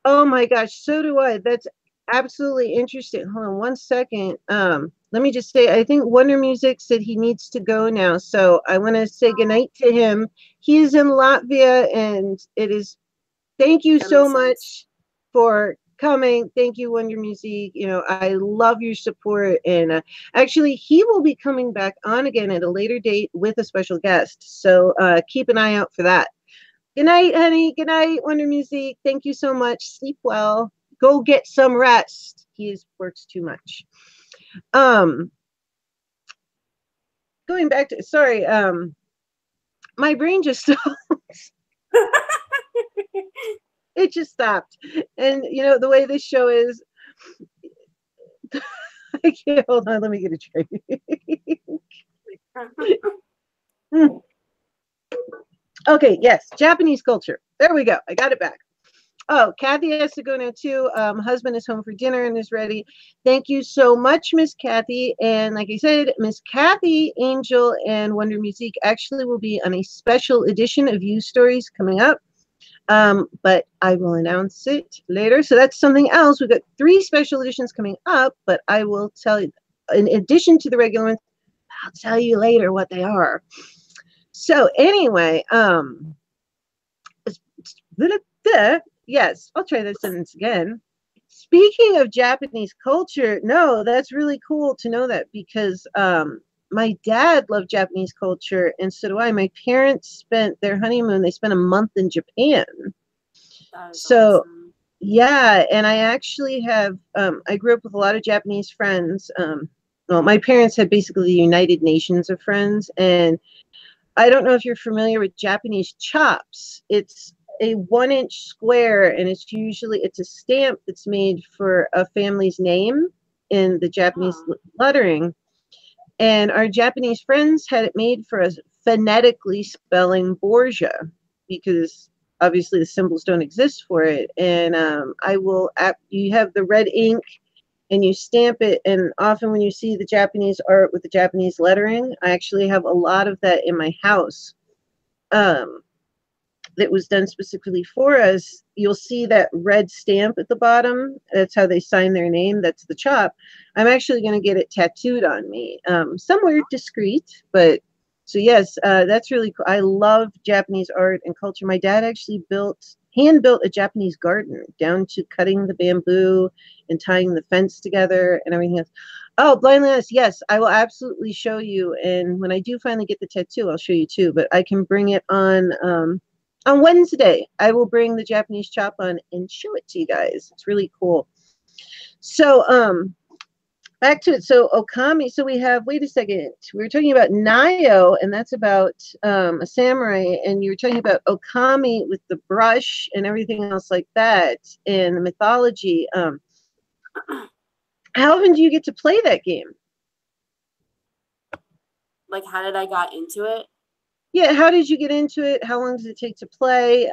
Oh my gosh, so do I. That's absolutely interesting. Hold on one second. Let me just say, I think Wonder Music said he needs to go now, so I want to say goodnight to him. He is in Latvia, and it is. Thank you so much for coming. Thank you, Wonder Music. You know, I love your support, and actually, he will be coming back on again at a later date with a special guest. So keep an eye out for that. Good night, honey. Good night, Wonder Music. Thank you so much. Sleep well. Go get some rest. He works too much. Going back to, sorry, my brain just stopped. It just stopped. And you know, the way this show is, I can't, hold on, let me get a drink. Okay, yes, Japanese culture. There we go. I got it back. Oh, Kathy has to go now too. Husband is home for dinner and is ready. Thank you so much, Miss Kathy. And like I said, Miss Kathy, Angel, and Wonder Music actually will be on a special edition of You Stories coming up. But I will announce it later. So that's something else. We've got 3 special editions coming up, but I will tell you, in addition to the regular ones, I'll tell you later what they are. So anyway, yes, I'll try this sentence again. Speaking of Japanese culture, no, that's really cool to know that, because my dad loved Japanese culture, and so do I. My parents spent their honeymoon, they spent a month in Japan. So awesome. Yeah, and I actually have, I grew up with a lot of Japanese friends. Well, my parents had basically the United Nations of friends, and I don't know if you're familiar with Japanese chops. It's a 1-inch square, and it's a stamp that's made for a family's name in the Japanese lettering. And our Japanese friends had it made for us, phonetically spelling Borgia, because obviously the symbols don't exist for it. And you have the red ink and you stamp it. And often when you see the Japanese art with the Japanese lettering, I actually have a lot of that in my house. That was done specifically for us. You'll see that red stamp at the bottom. That's how they sign their name. That's the chop. I'm actually going to get it tattooed on me, somewhere discreet. But so yes, that's really cool. I love Japanese art and culture. My dad actually built hand built a Japanese garden down to cutting the bamboo and tying the fence together and everything else. Oh, Blind Linus, yes, I will absolutely show you. And when I do finally get the tattoo, I'll show you too. But I can bring it on Wednesday. I will bring the Japanese chop on and show it to you guys. It's really cool. So back to it. So Okami. So we have. Wait a second. We were talking about Nayo, and that's about a samurai. And you were talking about Okami with the brush and everything else like that, and the mythology. How often do you get to play that game? Like, how did I got into it? Yeah, how did you get into it? How long does it take to play?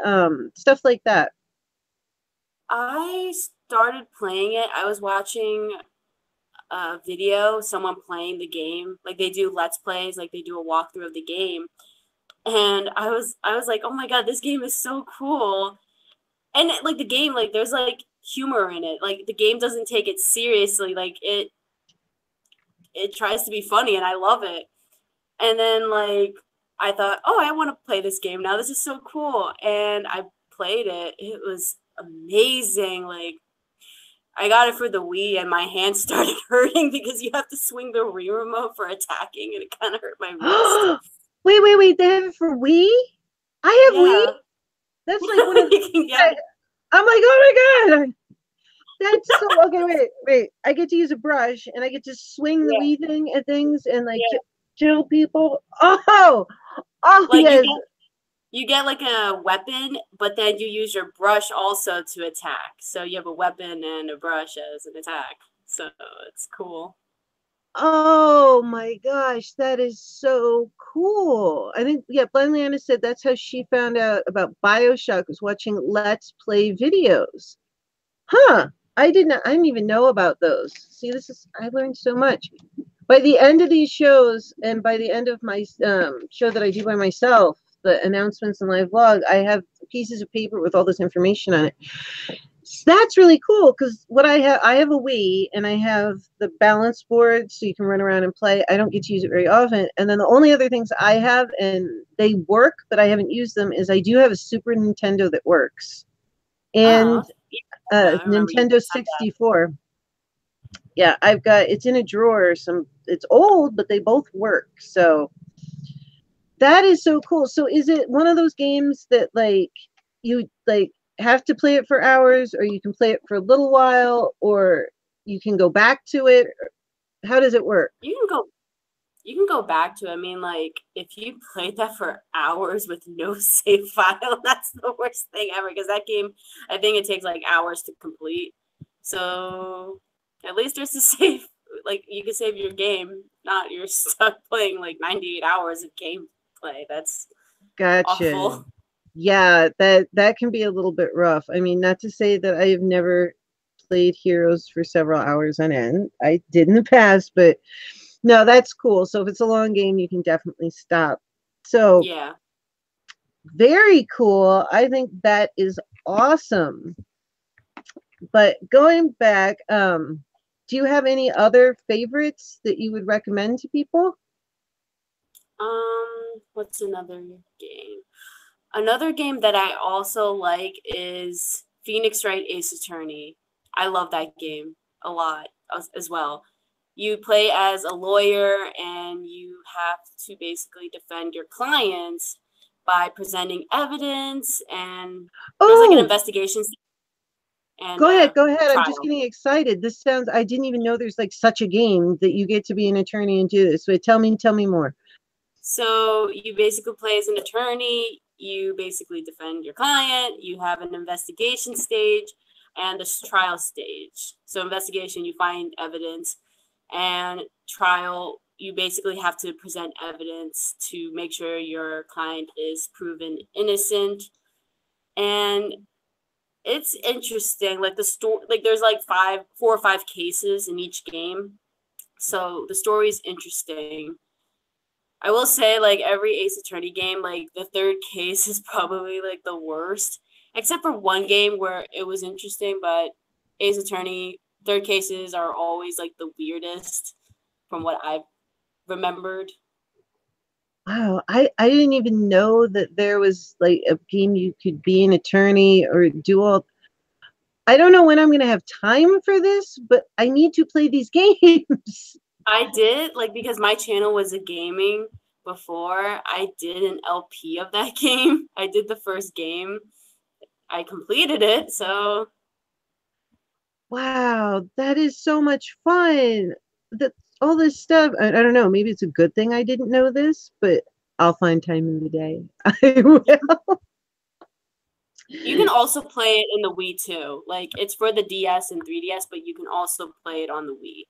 Stuff like that. I started playing it. I was watching a video, someone playing the game. Like, they do Let's Plays, like they do a walkthrough of the game. And I was like, oh my god, this game is so cool. And like the game, like there's like humor in it. Like the game doesn't take it seriously. Like it tries to be funny, and I love it. And then like I thought, oh, I want to play this game now. This is so cool. And I played it. It was amazing. Like I got it for the Wii, and my hands started hurting because you have to swing the Wii remote for attacking, and it kind of hurt my wrist. Wait. They have it for Wii? I have Wii? That's like one of the... I'm like, oh my god. That's so... Okay, wait. I get to use a brush, and I get to swing the Wii thing at things and like kill people. Oh, like, yes. You get like a weapon, but then you use your brush also to attack. So you have a weapon and a brush as an attack. So it's cool. Oh my gosh, that is so cool. I think, Blind Liana said that's how she found out about BioShock, was watching Let's Play videos. Huh. I didn't even know about those. See, I learned so much. By the end of these shows, and by the end of my show that I do by myself, the announcements and live vlog, I have pieces of paper with all this information on it. So that's really cool, because what I have a Wii, and I have the balance board so you can run around and play. I don't get to use it very often. And then the only other things I have, and they work, but I haven't used them, is I do have a Super Nintendo that works. And Nintendo 64. Yeah, it's in a drawer. It's old, but they both work. So that is so cool. So is it one of those games that like you like have to play it for hours, or you can play it for a little while, or you can go back to it? How does it work? You can go back to it. I mean, like, if you played that for hours with no save file, that's the worst thing ever, because that game, I think it takes like hours to complete. So at least there's a save. Like, you can save your game, not you're stuck playing like 98 hours of gameplay. That's gotcha. Awful. Yeah, that can be a little bit rough. I mean, not to say that I have never played Heroes for several hours on end. I did in the past, but no, that's cool. So if it's a long game, you can definitely stop. So yeah, very cool. I think that is awesome. But going back, do you have any other favorites that you would recommend to people? What's another game? Another game that I also like is Phoenix Wright Ace Attorney. I love that game a lot as well. You play as a lawyer, and you have to basically defend your clients by presenting evidence, and there's like an investigation. And go ahead. trial. I'm just getting excited. This sounds, I didn't even know there's like such a game that you get to be an attorney and do this. So tell me more. So you basically play as an attorney. You basically defend your client. You have an investigation stage and a trial stage. So investigation, you find evidence, and trial, you basically have to present evidence to make sure your client is proven innocent. And it's interesting. Like the story, like there's like 4 or 5 cases in each game. So the story is interesting. I will say, like, every Ace Attorney game, like, the third case is probably, like, the worst. Except for one game where it was interesting, but Ace Attorney, third cases are always, like, the weirdest from what I've remembered. Wow, I didn't even know that there was like a game you could be an attorney or do all. I don't know when I'm going to have time for this, but I need to play these games. I did, like, because my channel was a gaming before, I did an LP of that game. I did the first game. I completed it, so. Wow, that is so much fun. That all this stuff. I don't know. Maybe it's a good thing I didn't know this, but I'll find time in the day. I will. You can also play it in the Wii too. Like, it's for the DS and 3DS, but you can also play it on the Wii.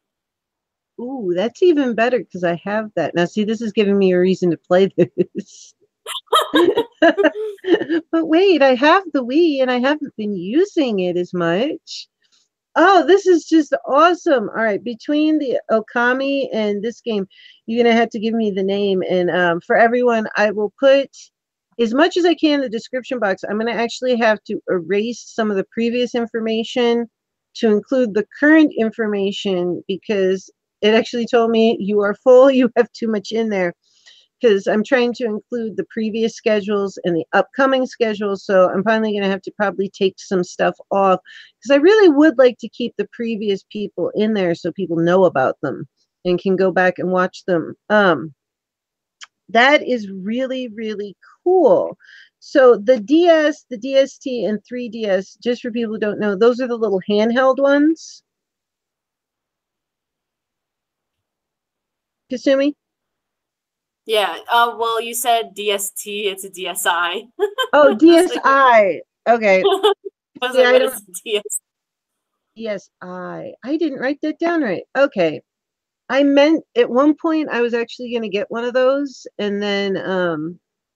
Ooh, that's even better because I have that. Now, see, this is giving me a reason to play this. But wait, I have the Wii and I haven't been using it as much. Oh, this is just awesome. All right, between the Okami and this game, you're going to have to give me the name. And for everyone, I will put as much as I can in the description box. I'm going to actually have to erase some of the previous information to include the current information because it actually told me you are full, you have too much in there because I'm trying to include the previous schedules and the upcoming schedules. So I'm finally going to have to probably take some stuff off because I really would like to keep the previous people in there so people know about them and can go back and watch them. That is really, really cool. So the DS, the DST, and 3DS, just for people who don't know, those are the little handheld ones. Kasumi? Yeah. Well, you said DST. It's a DSI. Oh, Like, DSI. Okay. I was See, like, I what don't. is DS? DSI. I didn't write that down right. Okay. I meant at one point I was actually going to get one of those, and then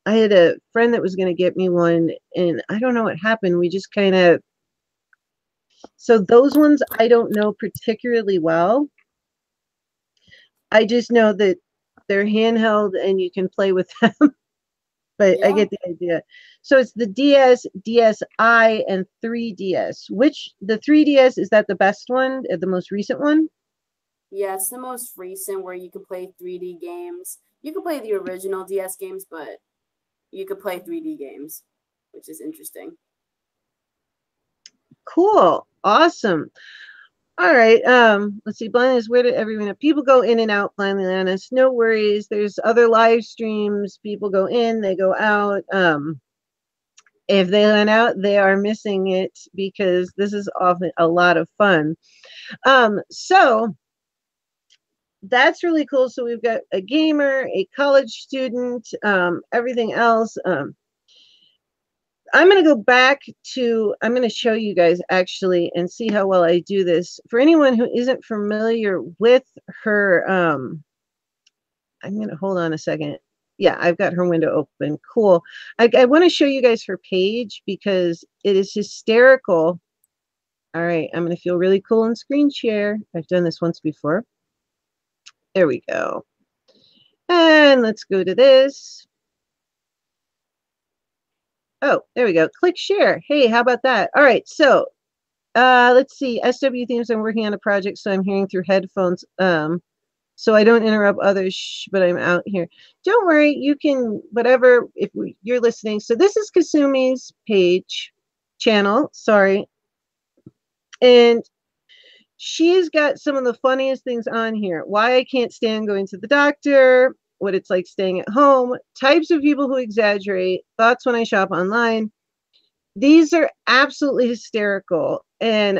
I had a friend that was going to get me one, and I don't know what happened. We just kind of so those ones I don't know particularly well. I just know that they're handheld and you can play with them, but I Yeah. get the idea. So it's the DS, DSI, and 3DS. Which the 3DS is that the best one, the most recent one? Yeah, it's the most recent where you can play 3D games. You can play the original DS games, but you could play 3D games, which is interesting. Cool. Awesome. All right. Let's see. Blindness, where did everyone people go in and out, blindly honest? No worries. There's other live streams. People go in, they go out. If they went out, they are missing it because this is often a lot of fun. So that's really cool. So we've got a gamer, a college student, everything else. I'm going to go back to, I'm going to show you guys actually and see how well I do this. For anyone who isn't familiar with her, I'm going to hold on a second. Yeah, I've got her window open. Cool. I want to show you guys her page because it is hysterical. All right, I'm going to feel really cool in screen share. I've done this once before. There we go. And let's go to this. Oh, there we go. Click share. Hey, how about that? All right, so let's see. SW themes. I'm working on a project, so I'm hearing through headphones. So I don't interrupt others, but I'm out here. Don't worry, you can whatever if you're listening. So this is Kasumi's page channel. Sorry, and she's got some of the funniest things on here. Why I can't stand going to the doctor, what it's like staying at home, types of people who exaggerate, thoughts when I shop online. These are absolutely hysterical. And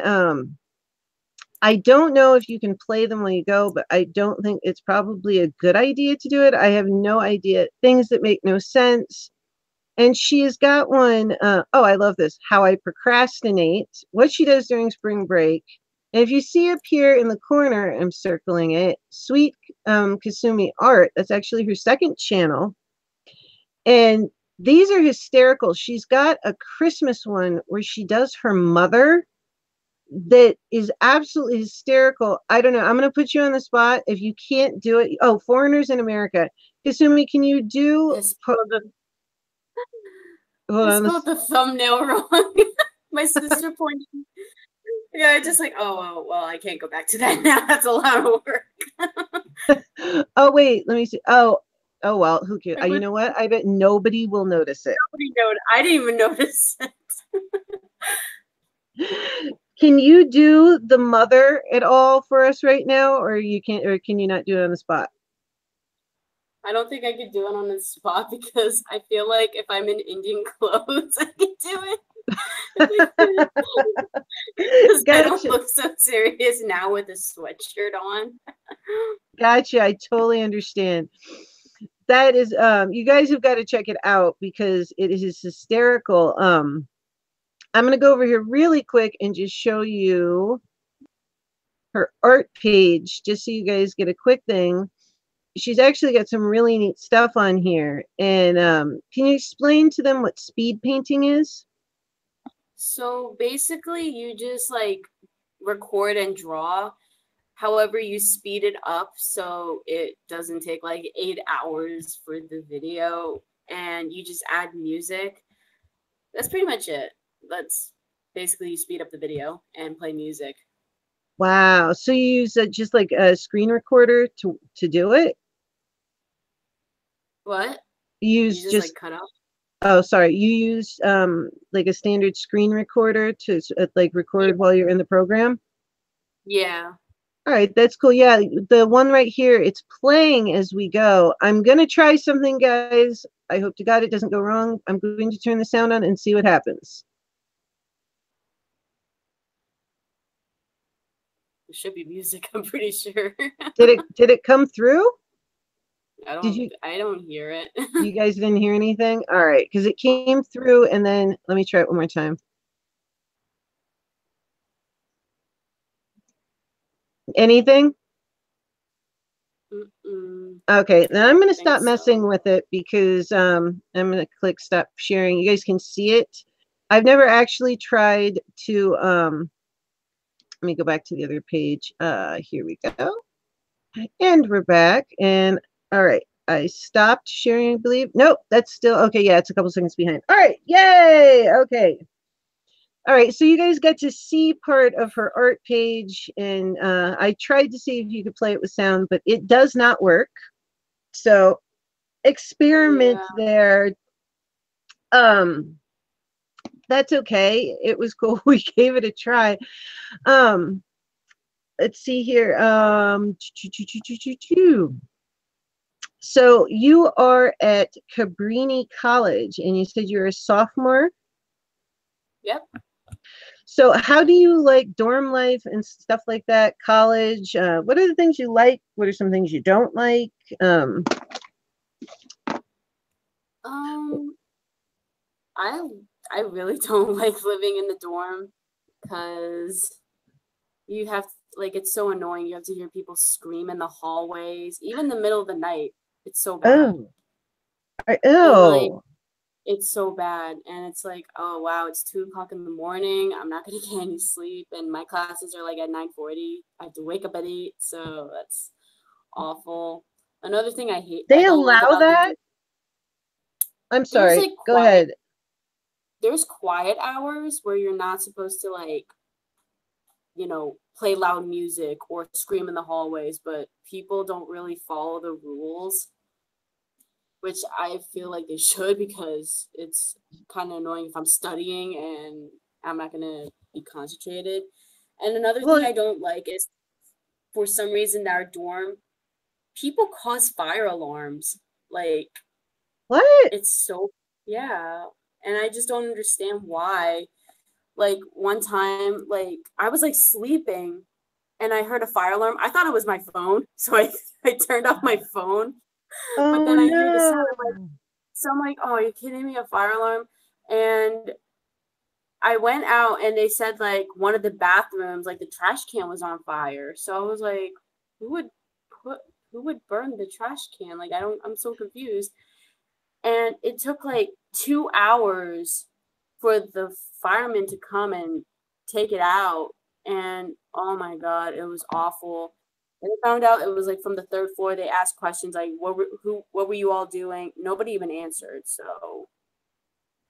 I don't know if you can play them when you go, but I don't think it's probably a good idea to do it. I have no idea. Things that make no sense. And she's got one. Oh, I love this. How I procrastinate. What she does during spring break. And if you see up here in the corner, I'm circling it. Sweet Kasumi Art. That's actually her second channel. And these are hysterical. She's got a Christmas one where she does her mother that is absolutely hysterical. I don't know. I'm going to put you on the spot. If you can't do it, oh, Foreigners in America. Kasumi, can you do? Hold I on. spelled the thumbnail wrong. My sister pointed. Yeah, I just like, oh, well, I can't go back to that now. That's a lot of work. Oh, wait. Let me see. Oh, Oh, well, who cares? Like, You know what? I bet nobody will notice it. I didn't even notice it. Can you do the mother at all for us right now, or you can't, or can you not do it on the spot? I don't think I could do it on the spot because I feel like if I'm in Indian clothes, I could do it. Because I don't Gotcha. look so serious now with a sweatshirt on. Gotcha. I totally understand. That is, you guys have got to check it out because it is hysterical. I'm going to go over here really quick and just show you her art page just so you guys get a quick thing. She's actually got some really neat stuff on here. And can you explain to them what speed painting is? So basically, you just like record and draw. However, you speed it up so it doesn't take like 8 hours for the video, and you just add music. That's pretty much it. That's basically you speed up the video and play music. Wow. So you use just like a screen recorder to do it? What? You You use just just like cut out? Oh, sorry. You use like a standard screen recorder to like Yeah. record while you're in the program? Yeah. All right, that's cool. Yeah, the one right here, it's playing as we go. I'm gonna try something, guys. I hope to God it doesn't go wrong. I'm going to turn the sound on and see what happens. There should be music, I'm pretty sure. Did it come through? Did I don't hear it. you guys didn't hear anything? All right, because it came through and then let me try it one more time. Anything? Okay, then I'm going to stop messing with it because I'm going to click stop sharing. You guys can see it. I've never actually tried to let me go back to the other page. Here we go. And we're back. And all right, I stopped sharing, I believe. Nope, that's still okay. Yeah, it's a couple seconds behind. All right, yay. Okay. All right, so you guys get to see part of her art page, and I tried to see if you could play it with sound, but it does not work. So experiment there. That's okay. It was cool. We gave it a try. Let's see here. So you are at Cabrini College, and you said you're a sophomore? Yep. So how do you like dorm life and stuff like that, college? What are the things you like? What are some things you don't like? I really don't like living in the dorm because you have like it's so annoying. You have to hear people scream in the hallways, even the middle of the night. It's so bad. And like it's so bad. And it's like, oh wow, it's 2 o'clock in the morning. I'm not gonna get any sleep. And my classes are like at 9:40. I have to wake up at 8, so that's awful. Another thing I hate They I don't like allow about that? I'm sorry. like Go ahead. There's quiet hours where you're not supposed to like, play loud music or scream in the hallways, but people don't really follow the rules, which I feel like they should because it's kind of annoying if I'm studying and I'm not going to be concentrated. And another thing I don't like is for some reason in our dorm, people cause fire alarms. Like, what? It's so, yeah. And I just don't understand why. Like one time, like I was like sleeping and I heard a fire alarm. I thought it was my phone. So I turned off my phone. But then I hear the sound. I'm like, oh, are you kidding me? A fire alarm? And I went out and they said like one of the bathrooms, like the trash can was on fire. So I was like, who would burn the trash can? Like I'm so confused. And it took like 2 hours for the firemen to come and take it out. And oh my God, it was awful. And I found out it was like from the 3rd floor. They asked questions like, what were you all doing? Nobody even answered. So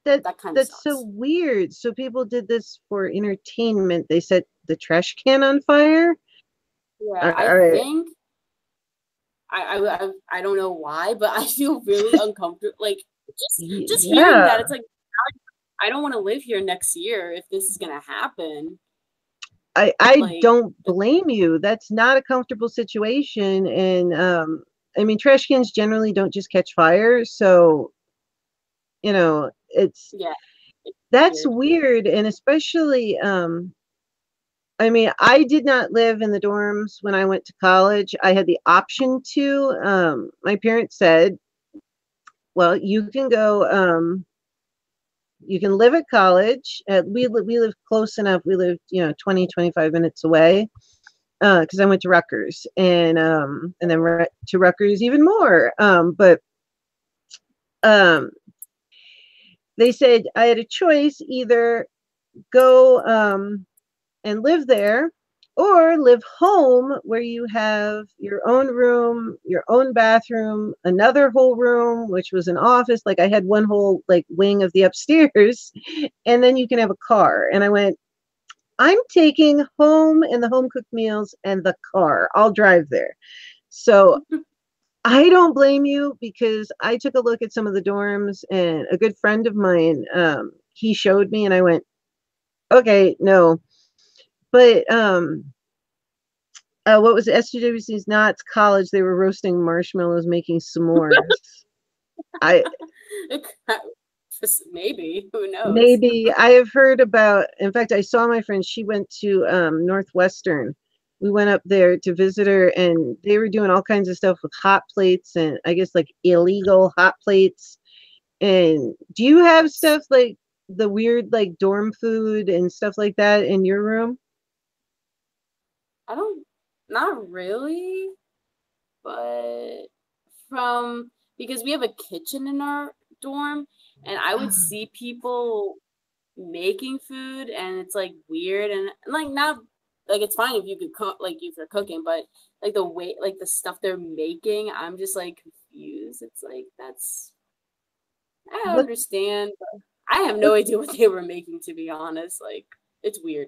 that kind of That's sucks. so weird. So people did this for entertainment. They set the trash can on fire? Yeah, I don't know why, but I feel really uncomfortable. Like just hearing Yeah. that, it's like I don't want to live here next year if this is gonna happen. I Like, don't blame you. That's not a comfortable situation. And I mean, trash cans generally don't just catch fire. So, you know, yeah, it's that's weird. weird. And especially, I mean, I did not live in the dorms when I went to college. I had the option to. My parents said, well, you can go, you can live at college. We live close enough. We lived, 20, 25 minutes away. Because I went to Rutgers and then to Rutgers even more. But um, they said I had a choice, either go and live there or live home where you have your own room, your own bathroom, another whole room, which was an office. Like I had one whole like wing of the upstairs, and then you can have a car. And I went, I'm taking home and the home cooked meals and the car. I'll drive there. So I don't blame you, because I took a look at some of the dorms, and a good friend of mine, he showed me, and I went, okay, no. But what was it? SGWC's Knott's College. They were roasting marshmallows, making s'mores. I Maybe, who knows? Maybe I have heard about. In fact, I saw my friend. She went to Northwestern. We went up there to visit her, and they were doing all kinds of stuff with hot plates, and I guess like illegal hot plates. And do you have stuff like the weird like dorm food and stuff like that in your room? I don't, not really, but from because we have a kitchen in our dorm, and I would see people making food, and it's like weird, and like not like it's fine if you could cook, like if you're cooking, but like the way, like the stuff they're making, I'm just like confused. It's like I don't What understand. I have no idea what they were making, to be honest. Like, it's weird.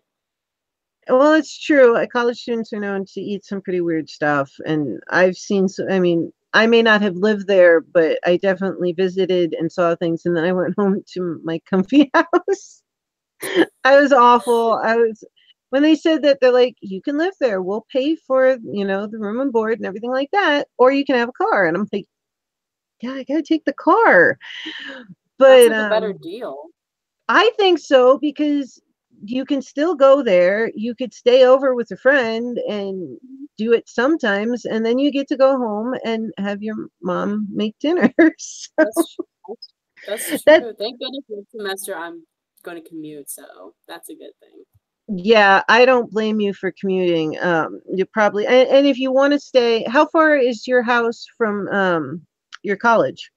Well, it's true. College students are known to eat some pretty weird stuff, and I've seen. I mean, I may not have lived there, but I definitely visited and saw things, and then I went home to my comfy house. I was awful. I was When they said that, they're like, you can live there. We'll pay for the room and board and everything like that, or you can have a car. And I'm like, yeah, I gotta take the car. That's But like a better deal. I think so, because you can still go there. You could stay over with a friend and do it sometimes, and then you get to go home and have your mom make dinner. So That's that's that true. Thank goodness this semester I'm going to commute, so that's a good thing. Yeah, I don't blame you for commuting. You probably and if you want to stay, how far is your house from your college?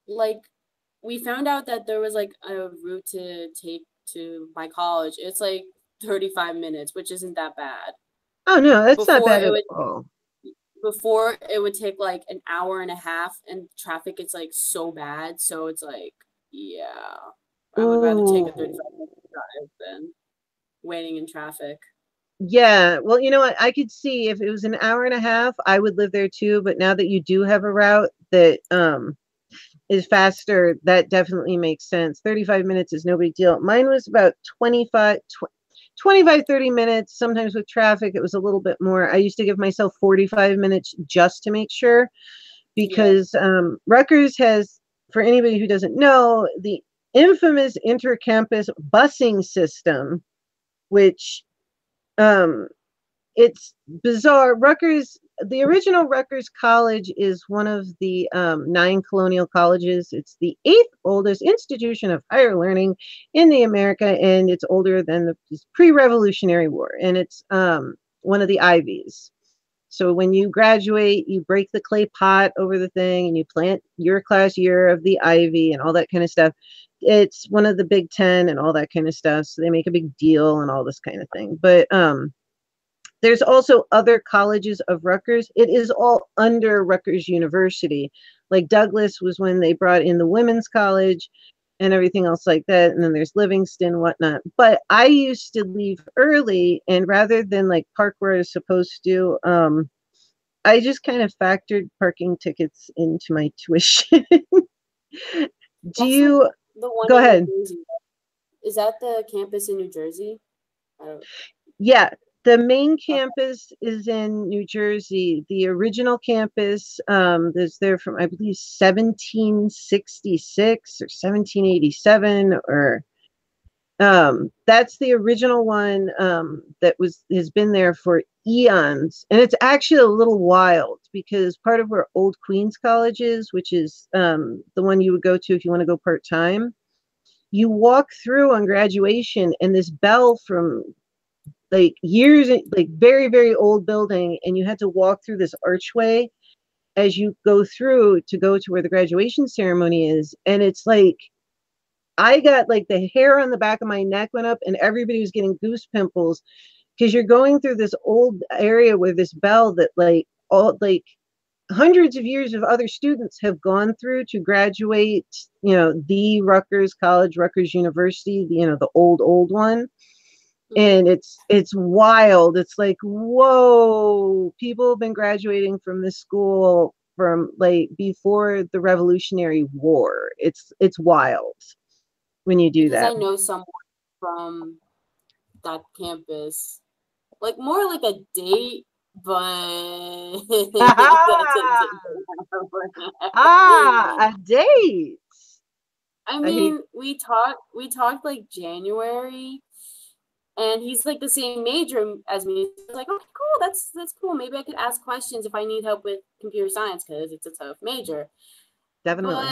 Like, we found out that there was like a route to take to my college. It's like 35 minutes, which isn't that bad. Oh no, that's not Before bad it at would all. before it would take like an hour and a half, and traffic is like so bad, so it's like, yeah, I would rather take a Ooh. 35-minute drive than waiting in traffic. Yeah, well, you know what? I could see if it was an hour and a half, I would live there too. But now that you do have a route that is faster, that definitely makes sense. 35 minutes is no big deal. Mine was about 25, 30 minutes. Sometimes with traffic, it was a little bit more. I used to give myself 45 minutes just to make sure, Yeah. because Rutgers has, for anybody who doesn't know, the infamous intercampus busing system, which um, it's bizarre. The original Rutgers College is one of the 9 colonial colleges. It's the 8th oldest institution of higher learning in the America, and it's older than the pre-Revolutionary War. And it's one of the Ivies. So when you graduate, you break the clay pot over the thing, and you plant your class year of the ivy and all that kind of stuff. It's one of the Big Ten and all that kind of stuff. So they make a big deal and all this kind of thing. But there's also other colleges of Rutgers. It is all under Rutgers University. Like Douglas was when they brought in the women's college and everything else like that. And then there's Livingston, whatnot. But I used to leave early, and rather than like park where I was supposed to, I just kind of factored parking tickets into my tuition. Do That's like you the one go in New ahead? Jersey. Is that the campus in New Jersey? I don't. Yeah, the main Okay. campus is in New Jersey. The original campus is there from, I believe, 1766 or 1787, or that's the original one that has been there for eons. And it's actually a little wild because part of where Old Queens College is, which is the one you would go to if you want to go part-time, you walk through on graduation and this bell from like years, like very, very old building, and you had to walk through this archway as you go through to go to where the graduation ceremony is. And it's like I got like the hair on the back of my neck went up and everybody was getting goose pimples because you're going through this old area where this bell that like all like hundreds of years of other students have gone through to graduate, the Rutgers College, Rutgers University, the old one. Mm-hmm. And it's wild. It's like, whoa, people have been graduating from this school from like before the Revolutionary War. It's wild when you do Because that. I know someone from that campus, like more like a date, but that's a A date. I I hate. mean, we talked like January, and he's like the same major as me. So I was like, okay, cool, that's cool. Maybe I could ask questions if I need help with computer science because it's a tough major. Definitely.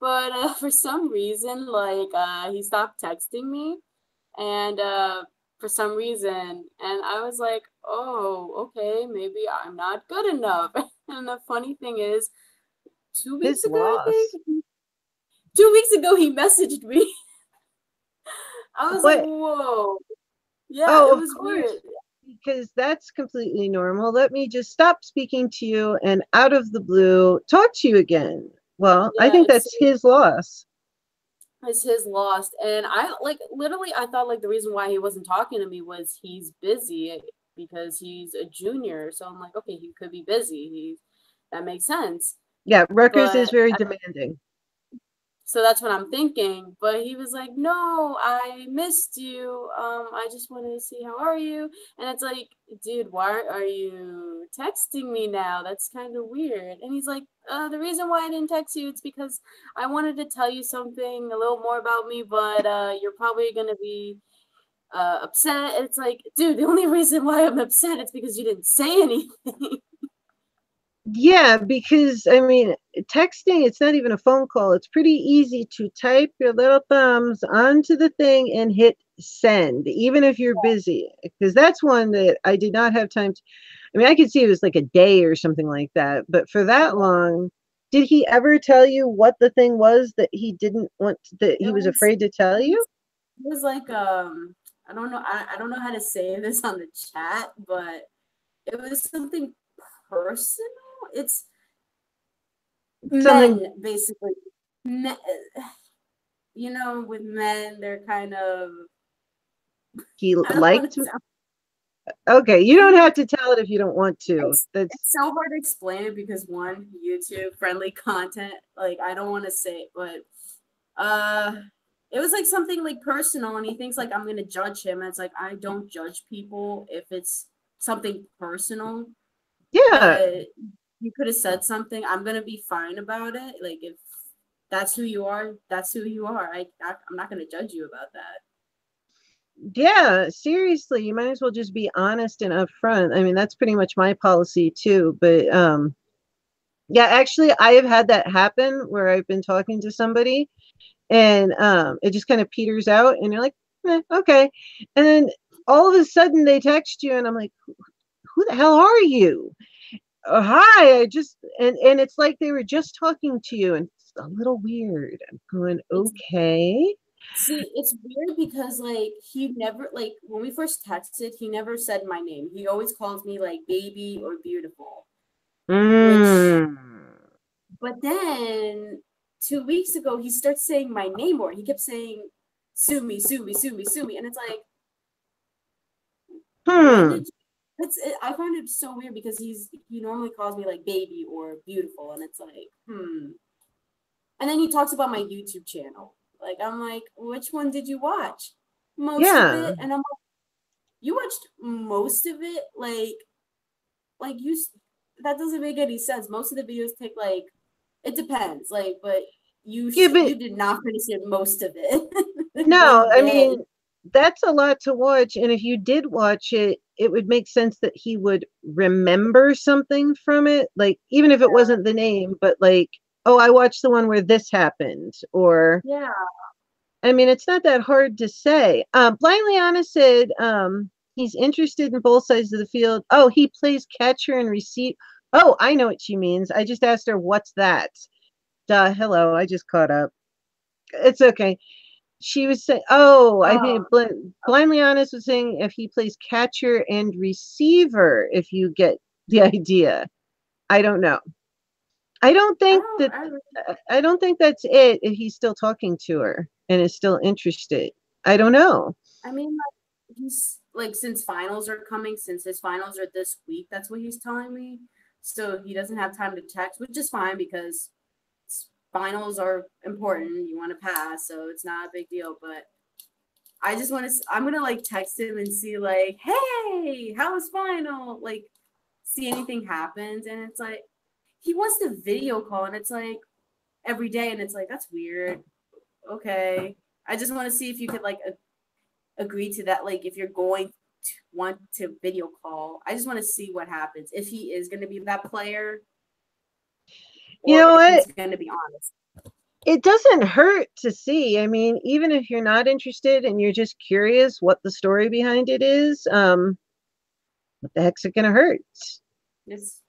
But for some reason, like he stopped texting me, and for some reason, and I was like, oh, okay, maybe I'm not good enough. And the funny thing is, 2 weeks His ago, I loss. think 2 weeks ago, he messaged me. I was like, What? whoa. Yeah, Oh, it of was weird. course, because that's completely normal. Let me just stop speaking to you and out of the blue talk to you again. Well, I Yeah, think that's his loss. it's his loss. And I like literally I thought like the reason why he wasn't talking to me was he's busy because he's a junior. So I'm like, okay, he could be busy. That makes sense. Yeah, Rutgers is But very demanding. so that's what I'm thinking. But he was like, no, I missed you. I just wanted to see how are you. And it's like, dude, why are you texting me now? That's kind of weird. And he's like, the reason why I didn't text you, it's because I wanted to tell you something a little more about me, but you're probably gonna be upset. And it's like, dude, the only reason why I'm upset is because you didn't say anything. Yeah, because I mean, texting, it's not even a phone call. It's pretty easy to type your little thumbs onto the thing and hit send, even if you're busy. Because that's one that I did not have time to. I mean, I could see it was like a day or something like that, but for that long, did he ever tell you what the thing was that he didn't want that It he was was afraid to tell you? it was like I don't know I don't know how to say this on the chat, but it was something personal. It's Something men basically. Men, with men, they're kind of he I don't want liked. to sound Okay, you don't have to tell it if you don't want to. it's so hard to explain it because one, YouTube friendly content, like I don't want to say it, but uh it was like something like personal, and he thinks like I'm gonna judge him. And it's like I don't judge people if it's something personal, Yeah, but you could have said something. I'm gonna be fine about it. Like if that's who you are, that's who you are. I'm not gonna judge you about that. yeah, seriously, you might as well just be honest and upfront. I mean, that's pretty much my policy too. But yeah, actually, I have had that happen where I've been talking to somebody and it just kind of peters out, and you're like, okay, and then all of a sudden they text you, and I'm like, who the hell are you? Hi, I just and it's like they were just talking to you, and it's a little weird. I'm going, It's okay. See, it's weird because like he never like when we first texted, he never said my name. He always calls me like baby or beautiful. Which Mm. but then 2 weeks ago he starts saying my name more. He kept saying sue me, sue me, sue me, sue me. And it's like, when Hmm. did you I find it so weird because he normally calls me like baby or beautiful, and it's like, And then he talks about my YouTube channel. Like, I'm like, which one did you watch? Most of Yeah. it. And I'm like, you watched most of it? Like you, that doesn't make any sense. Most of the videos take like, it depends. Like, but Yeah, but you did not finish it most of it in no, one I day. mean, that's a lot to watch. And if you did watch it, it would make sense that he would remember something from it. Like, even if it wasn't the name, but like, oh, I watched the one where this happened. Or, Yeah. I mean, it's not that hard to say. Blindly Honest said he's interested in both sides of the field. Oh, he plays catcher and receive. Oh, I know what she means. I just asked her, what's that? Duh, hello. I just caught up. It's okay. She was saying, oh, I think Oh, Blindly Honest was saying if he plays catcher and receiver, if you get the idea. I don't know. I don't I think don't, that I, I don't think that's it if he's still talking to her and is still interested. I don't know. I mean, like, he's like, since finals are coming, since his finals are this week, that's what he's telling me. So he doesn't have time to text, which is fine because finals are important. You want to pass, so it's not a big deal. But I just want to, I'm going to like text him and see, like, hey, how was final? Like, see anything happens. And it's like, he wants the video call, and it's like every day. And it's like, that's weird. Okay. I just want to see if you could like agree to that. Like, if you're going to want to video call, I just want to see what happens. If he is going to be that player You or know if what? he's going to be honest. It doesn't hurt to see. I mean, even if you're not interested and you're just curious what the story behind it is, what the heck's it gonna hurt?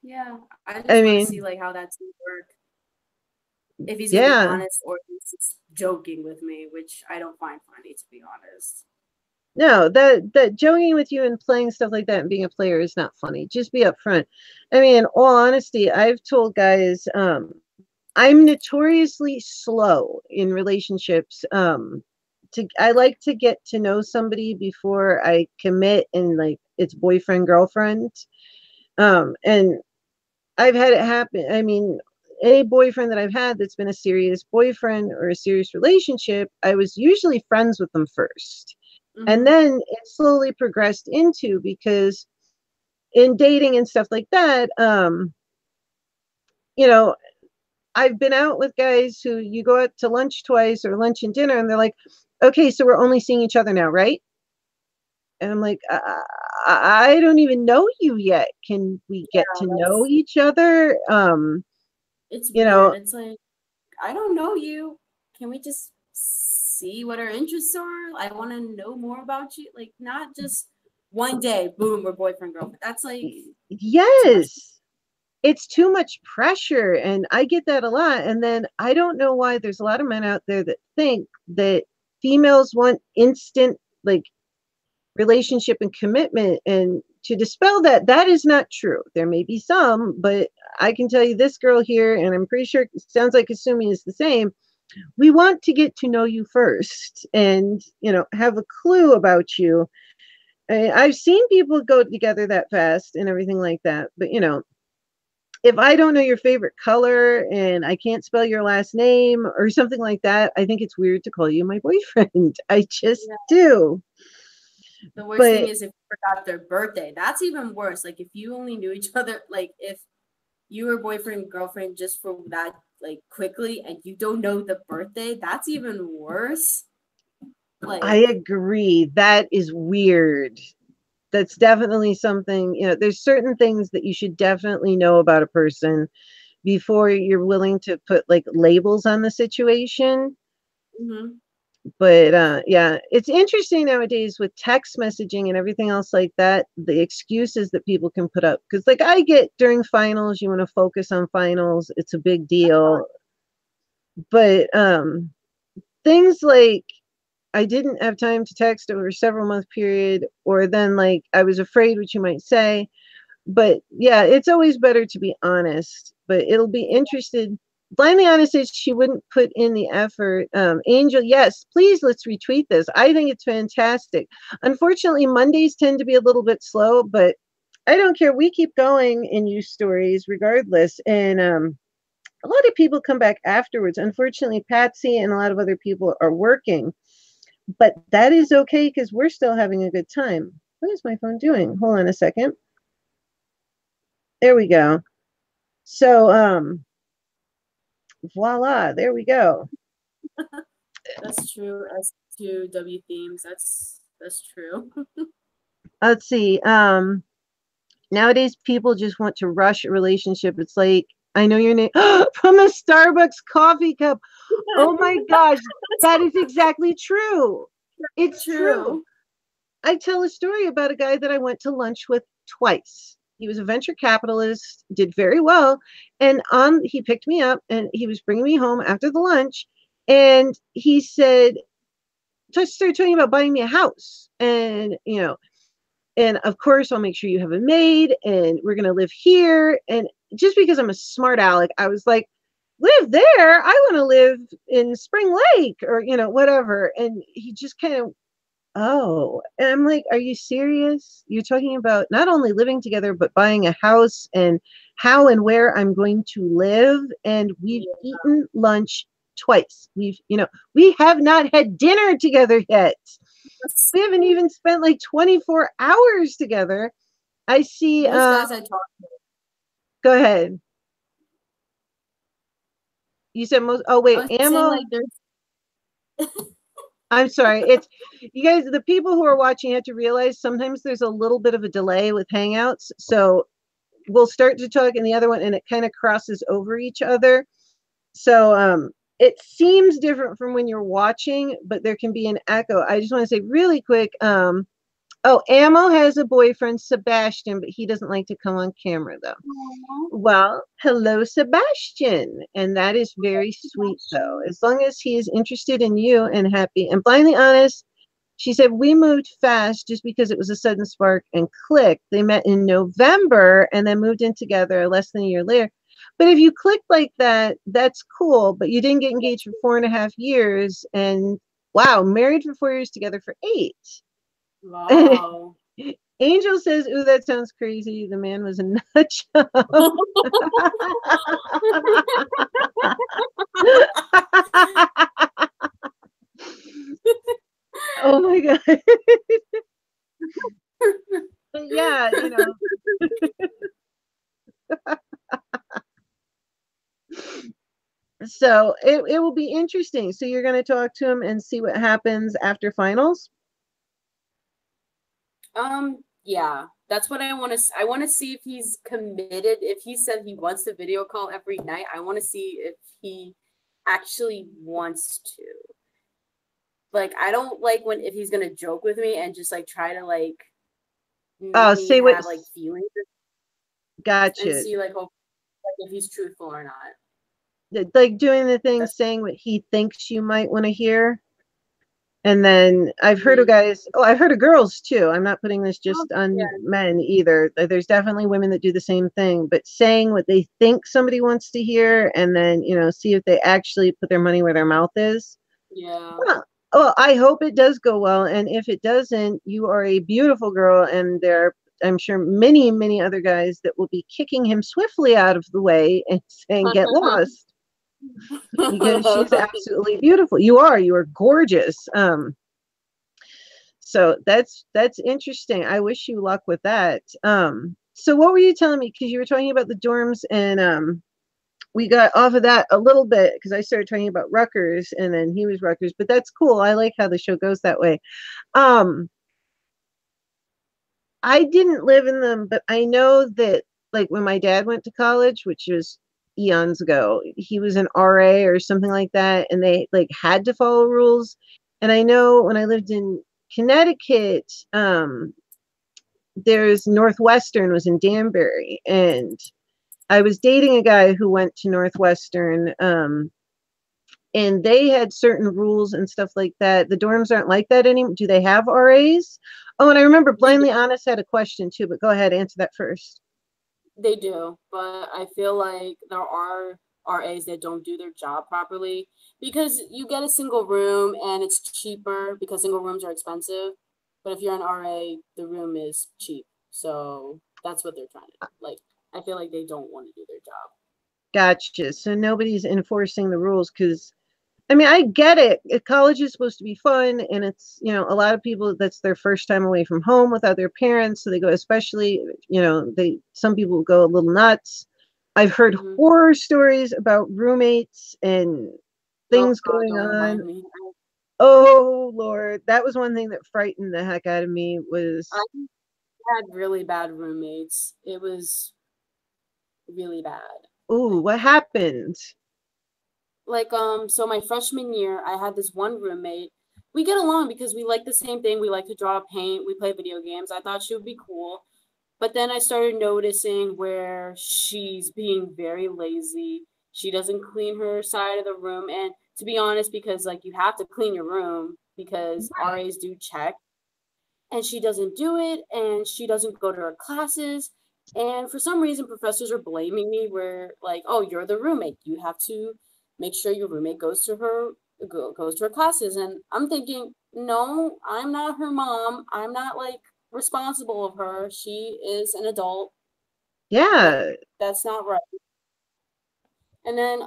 Yeah, I I just want to see mean, like how that's going to work. If he's going to be yeah. honest or if he's just joking with me, which I don't find funny, to be honest. No, that joking with you and playing stuff like that and being a player is not funny. Just be upfront. I mean, in all honesty, I've told guys, I'm notoriously slow in relationships. I like to get to know somebody before I commit and like it's boyfriend girlfriend. And I've had it happen. I mean, any boyfriend that I've had that's been a serious boyfriend or a serious relationship, I was usually friends with them first. And Mm-hmm. then it slowly progressed into because in dating and stuff like that, you know, I've been out with guys who you go out to lunch twice or lunch and dinner, and they're like, okay, so we're only seeing each other now, right? And I'm like, I don't even know you yet. Can we get Yeah, to know that's each other? it's You weird. know, It's like, I don't know you. Can we just see what our interests are? I want to know more about you. Like, not just one day, boom, we're boyfriend girlfriend. That's like too much. yes, it's too much pressure. And I get that a lot. And then I don't know why there's a lot of men out there that think that females want instant, like, relationship and commitment. And to dispel that, that is not true. There may be some, but I can tell you this girl here, and I'm pretty sure it sounds like Kasumi is the same. We want to get to know you first and, have a clue about you. I've seen people go together that fast and everything like that, but if I don't know your favorite color and I can't spell your last name or something like that, I think it's weird to call you my boyfriend. I just Yeah. do. The worst thing But is if you forgot their birthday. That's even worse. Like, if you only knew each other, like, if you were boyfriend girlfriend just for that, like, quickly, and you don't know the birthday, that's even worse. I Like, agree. That is weird. That's definitely something, there's certain things that you should definitely know about a person before you're willing to put like labels on the situation. mm-hmm. But yeah, it's interesting nowadays with text messaging and everything else like that, the excuses that people can put up. Because like I get during finals, you want to focus on finals, it's a big deal. But things like I didn't have time to text over a several month period, or then like I was afraid what you might say. But yeah, it's always better to be honest, but it'll be interested. Blindly Honest says she wouldn't put in the effort. Angel, yes, please let's retweet this. I think it's fantastic. Unfortunately, Mondays tend to be a little bit slow, but I don't care. We keep going in you stories regardless. And a lot of people come back afterwards. Unfortunately, Patsy and a lot of other people are working, but that is okay because we're still having a good time. What is my phone doing? Hold on a second. There we go. So voila, there we go. That's true. S2W themes. That's true. Let's see. Nowadays people just want to rush a relationship. It's like, I know your name from a Starbucks coffee cup. Oh my gosh, that is exactly true. It's true. I tell a story about a guy that I went to lunch with twice. He was a venture capitalist, did very well, and he picked me up and he was bringing me home after the lunch, and he said, just started talking about buying me a house, and and of course I'll make sure you have a maid, and we're gonna live here. And just because I'm a smart aleck, I was like, live there? I want to live in Spring Lake or whatever. And he just kind of, oh, and I'm like, are you serious? You're talking about not only living together, but buying a house and how and where I'm going to live. And we've eaten lunch twice. We have not had dinner together yet. We haven't even spent like 24 hours together. I see. Most guys I talk to. Go ahead. You said most. Oh wait, ammo. Like I'm sorry. It's you guys. The people who are watching have to realize sometimes there's a little bit of a delay with Hangouts. So we'll start to talk in the other one, and it kind of crosses over each other. So it seems different from when you're watching, but there can be an echo. I just want to say really quick. Oh, Ammo has a boyfriend, Sebastian, but he doesn't like to come on camera, though. Aww. Well, hello, Sebastian. And that is very sweet, though. As long as he is interested in you and happy. And blindly honest, she said, we moved fast just because it was a sudden spark and clicked. They met in November and then moved in together less than a year later. But if you clicked like that, that's cool. But you didn't get engaged for 4.5 years. And wow, married for 4 years, together for 8. Wow. Angel says, ooh, that sounds crazy. The man was a nut job. Oh my God. But yeah, So it will be interesting. So you're going to talk to him and see what happens after finals? Yeah, that's what I want to. I want to see if he's committed. If he said he wants to video call every night, I want to see if he actually wants to. Like, I don't like if he's gonna joke with me and just like try to like make me have like feelings. Gotcha. And see like if he's truthful or not. Like doing the thing, saying what he thinks you might want to hear. And then I've heard of guys, I've heard of girls too. I'm not putting this just on men either. There's definitely women that do the same thing, but saying what they think somebody wants to hear and then, see if they actually put their money where their mouth is. Yeah. Well, I hope it does go well. And if it doesn't, you are a beautiful girl. And there are, I'm sure, many, many other guys that will be kicking him swiftly out of the way and saying, get lost. Because she's absolutely beautiful. You are gorgeous. So that's interesting. I wish you luck with that. So what were you telling me? Because you were talking about the dorms, and we got off of that a little bit because I started talking about Rutgers, and then he was Rutgers. But that's cool. I like how the show goes that way. I didn't live in them, but I know that like when my dad went to college, which was eons ago, he was an RA or something like that, and they like had to follow rules. And I know when I lived in Connecticut, there's Northwestern was in Danbury, and I was dating a guy who went to Northwestern, and they had certain rules and stuff like that. The dorms aren't like that anymore. Do they have RAs? Oh, and I remember Blindly Honest had a question too, but go ahead, answer that first. They do, but I feel like there are RAs that don't do their job properly because you get a single room and it's cheaper because single rooms are expensive. But if you're an RA, the room is cheap. So that's what they're trying to do. Like, I feel like they don't want to do their job. Gotcha. So nobody's enforcing the rules because, I mean, I get it. College is supposed to be fun, and it's, you know, a lot of people, that's their first time away from home without their parents. So they go, especially, you know, some people go a little nuts. I've heard horror stories about roommates and things going don't on. remind me. Oh Lord, that was one thing that frightened the heck out of me was I had really bad roommates. It was really bad. ooh, what happened? Like, so my freshman year, I had this one roommate. We get along because we like the same thing. We like to draw, paint, we play video games. I thought she would be cool. But then I started noticing where she's being very lazy. She doesn't clean her side of the room. And to be honest, because like you have to clean your room because RAs do check. And she doesn't do it, and she doesn't go to her classes. And for some reason, professors are blaming me where like, oh, you're the roommate. You have to make sure your roommate goes to her classes. And I'm thinking, no, I'm not her mom. I'm not like responsible of her. She is an adult. Yeah. Like, that's not right. And then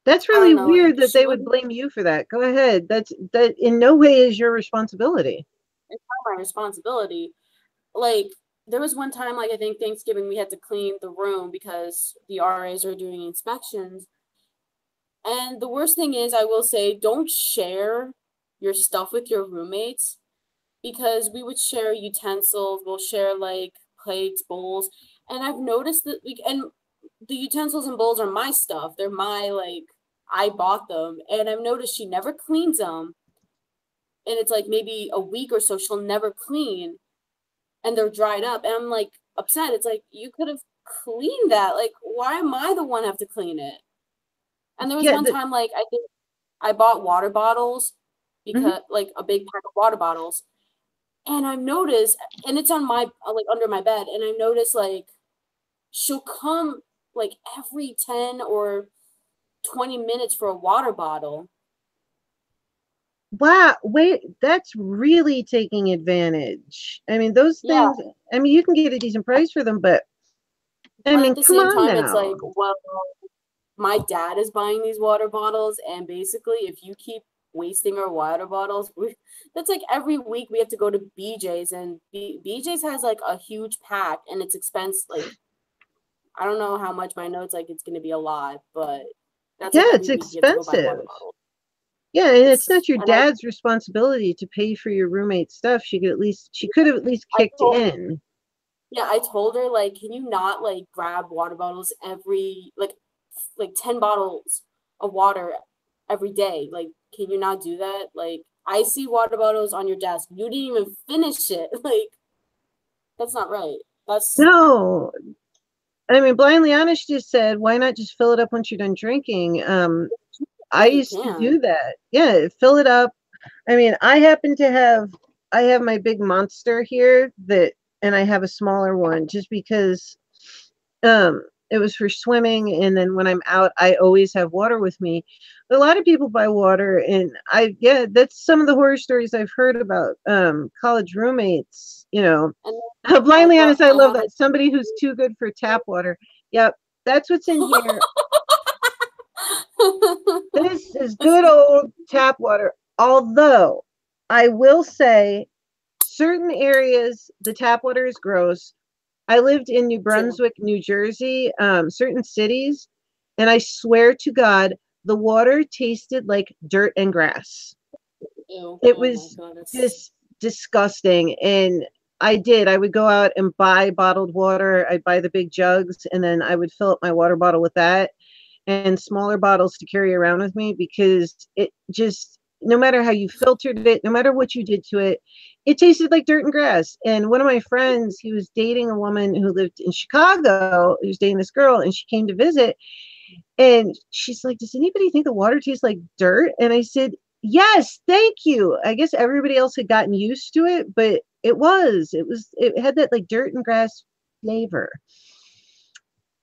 that's I really don't know, weird like, that they would blame you for that. Go ahead. That in no way is your responsibility. It's not my responsibility. Like, there was one time, like, I think Thanksgiving, we had to clean the room because the RAs are doing inspections. And the worst thing is, I will say, don't share your stuff with your roommates because we would share utensils, we'll share like plates, bowls. And I've noticed that and the utensils and bowls are my stuff. They're my, like, I bought them. And I've noticed she never cleans them. And it's like maybe a week or so she'll never clean. And they're dried up. And I'm like upset. It's like, you could have cleaned that. Like, why am I the one have to clean it? And there was one time, like, I think I bought water bottles because like a big pack of water bottles. And I've noticed, and it's on my, like, under my bed. And I noticed, like, she'll come like every 10 or 20 minutes for a water bottle. Wow, wait, that's really taking advantage. I mean, those things, I mean, you can get a decent price for them, but I mean, at the come same on time, now. it's like, well, my dad is buying these water bottles, and basically, if you keep wasting our water bottles, that's like every week we have to go to BJ's, and BJ's has like a huge pack, and it's expensive. Like, I don't know how much, but I know it's like it's going to be a lot, but that's like it's every week you have to go buy water expensive. bottles. Yeah, and it's not your dad's responsibility to pay for your roommate's stuff. She could have at least kicked in. Yeah, I told her, like, can you not like grab water bottles every like 10 bottles of water every day? Like, can you not do that? Like, I see water bottles on your desk. You didn't even finish it. Like, that's not right. No. I mean, Blindly Honest just said, why not just fill it up once you're done drinking? I used to do that. Yeah, fill it up. I mean, I have my big monster here and I have a smaller one just because it was for swimming, and then when I'm out I always have water with me. A lot of people buy water, and that's some of the horror stories I've heard about college roommates, you know. Blindly Honest, I love that. Somebody who's too good for tap water. Yep, that's what's in here. This is good old tap water. Although I will say certain areas, the tap water is gross. I lived in New Brunswick, New Jersey, certain cities, and I swear to God, the water tasted like dirt and grass. It was just disgusting. And I would go out and buy bottled water. I'd buy the big jugs, and then I would fill up my water bottle with that and smaller bottles to carry around with me, because it just, no matter how you filtered it, no matter what you did to it, it tasted like dirt and grass. And one of my friends, he was dating a woman who lived in Chicago. He was dating this girl, and she came to visit, and she's like, does anybody think the water tastes like dirt? And I said, yes, thank you. I guess everybody else had gotten used to it, but it had that like dirt and grass flavor.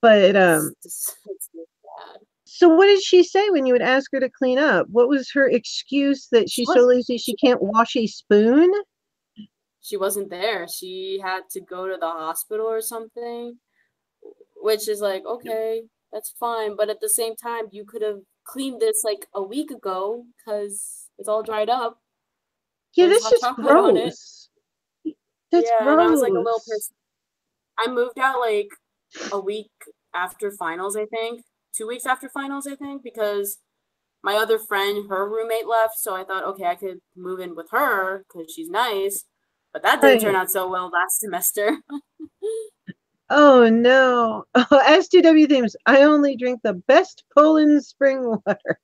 But so what did she say when you would ask her to clean up? What was her excuse, that she's so lazy she can't wash a spoon? she wasn't there. She had to go to the hospital or something, which is like, okay, that's fine. But at the same time, you could have cleaned this like a week ago because it's all dried up. Yeah, There's that's hot just chocolate on it. gross. That's Yeah, and I was like a little gross. pissed. I moved out like a week after finals, I think. 2 weeks after finals, I think, because my other friend, her roommate left. So I thought, okay, I could move in with her because she's nice. But that didn't turn Right. out so well last semester. Oh no. Oh, S2W themes. I only drink the best Poland spring water.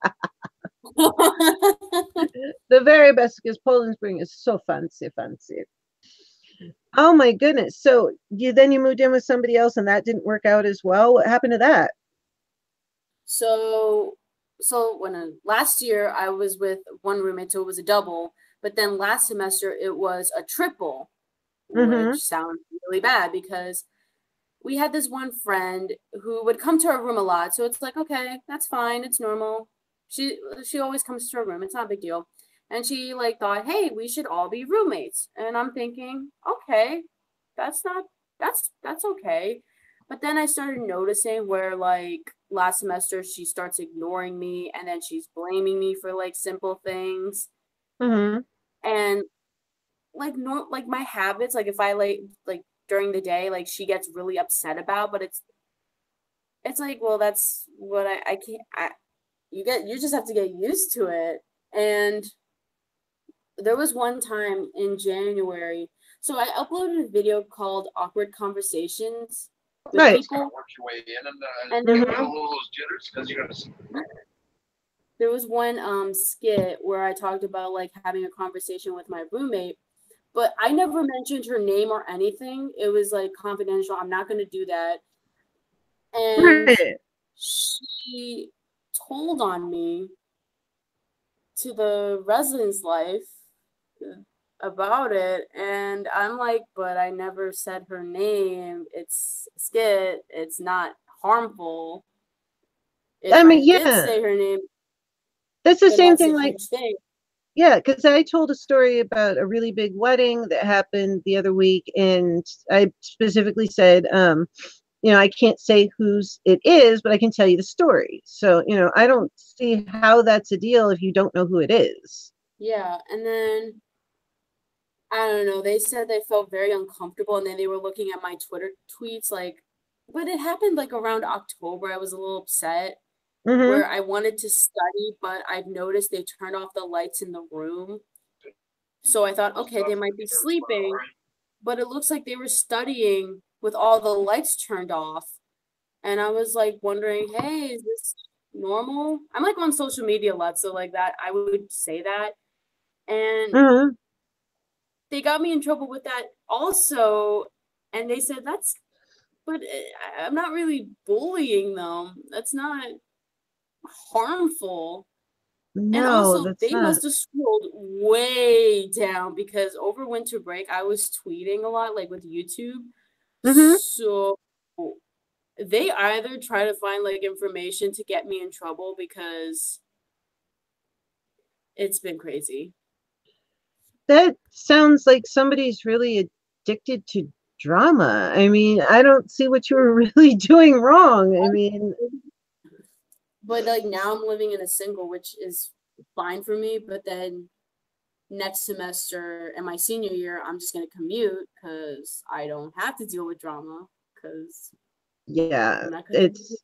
The very best, because Poland spring is so fancy, fancy. Oh my goodness. So you moved in with somebody else and that didn't work out as well. What happened to that? so when last year I was with one roommate, so it was a double. But then last semester it was a triple, Mm-hmm. which sounds really bad because we had this one friend who would come to our room a lot. So it's like, okay, that's fine. It's normal. She always comes to our room. It's not a big deal. And she like thought, hey, we should all be roommates. And I'm thinking, okay, that's not that's okay. But then I started noticing where like last semester she starts ignoring me and then she's blaming me for like simple things. Mm-hmm. And like like my habits, like if I like during the day, like she gets really upset about, but it's like, well, that's what I can't you just have to get used to it. And there was one time in January, so I uploaded a video called Awkward Conversations with Right. people. And Mm-hmm. there was one skit where I talked about like having a conversation with my roommate, but I never mentioned her name or anything. It was like confidential. I'm not going to do that. And Right. she told on me to the residence life about it, and I'm like, but I never said her name. It's a skit. It's not harmful. I If I mean, did yeah. say her name, That's the then same that's thing a like huge thing. yeah, because I told a story about a really big wedding that happened the other week, and I specifically said, I can't say whose it is, but I can tell you the story. So, I don't see how that's a deal if you don't know who it is. Yeah, and then I don't know. They said they felt very uncomfortable, and then they were looking at my Twitter tweets, like, but it happened like around October. I was a little upset Mm-hmm. where I wanted to study, but I've noticed they turned off the lights in the room. So I thought, okay, they might be sleeping, but it looks like they were studying with all the lights turned off. And I was like wondering, hey, is this normal? I'm like on social media a lot, so like that, I would say that. And Mm-hmm. they got me in trouble with that also. And they said, but I'm not really bullying them. That's not harmful. And No, also, that's they not. must have scrolled way down because over winter break, I was tweeting a lot, like with YouTube. Mm-hmm. So they either try to find like information to get me in trouble because it's been crazy. That sounds like somebody's really addicted to drama. I mean, I don't see what you were really doing wrong. I mean, But like now I'm living in a single, which is fine for me. But then next semester and my senior year, I'm just going to commute because I don't have to deal with drama because yeah, I'm not going to, it's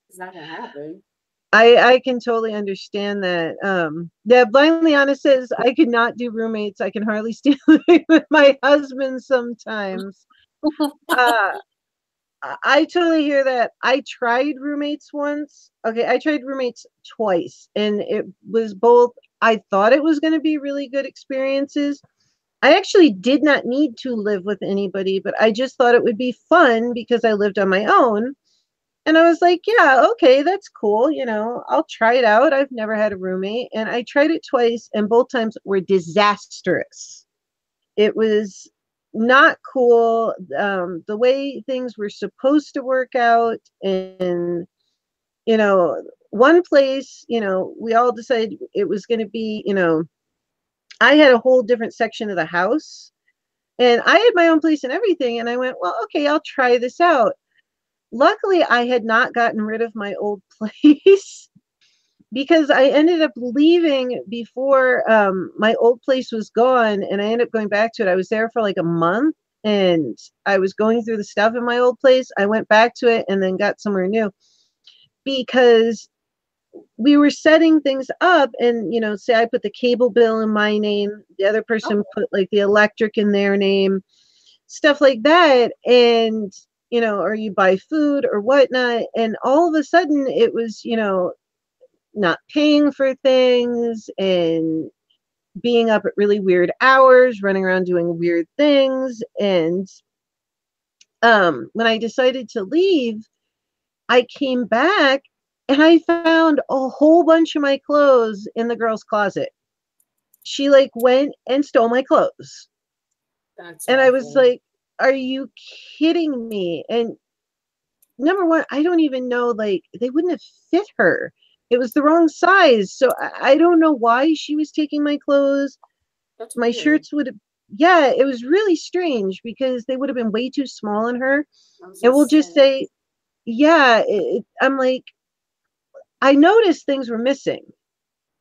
it's not going to happen. I can totally understand that. Yeah, blindly honest says I could not do roommates. I can hardly stay living with my husband sometimes. Uh, I totally hear that. I tried roommates once. Okay, I tried roommates twice, and it was both. I thought it was going to be really good experiences. I actually did not need to live with anybody, but I just thought it would be fun because I lived on my own. And I was like, yeah, okay, that's cool. I'll try it out. I've never had a roommate. And I tried it twice, and both times were disastrous. It was not cool. The way things were supposed to work out. And, one place, we all decided it was going to be, I had a whole different section of the house And I had my own place and everything. And I went, well, okay, I'll try this out. Luckily, I had not gotten rid of my old place because I ended up leaving before my old place was gone. And I ended up going back to it. I was there for like a month and I was going through the stuff in my old place. I went back to it and then got somewhere new because we were setting things up and, you know, say I put the cable bill in my name, the other person put like the electric in their name, stuff like that. And, you know, or you buy food or whatnot. And all of a sudden it was, you know, not paying for things and being up at really weird hours, running around doing weird things. And when I decided to leave, I came back and I found a whole bunch of my clothes in the girl's closet. She like went and stole my clothes. That's And I was awful. like, are you kidding me? And number one, I don't even know, like, they wouldn't have fit her. It was the wrong size. So I don't know why she was taking my clothes. That's My weird. shirts would have, yeah, it was really strange because they would have been way too small on her. I was And gonna we'll just say. say, yeah, I'm like, I noticed things were missing.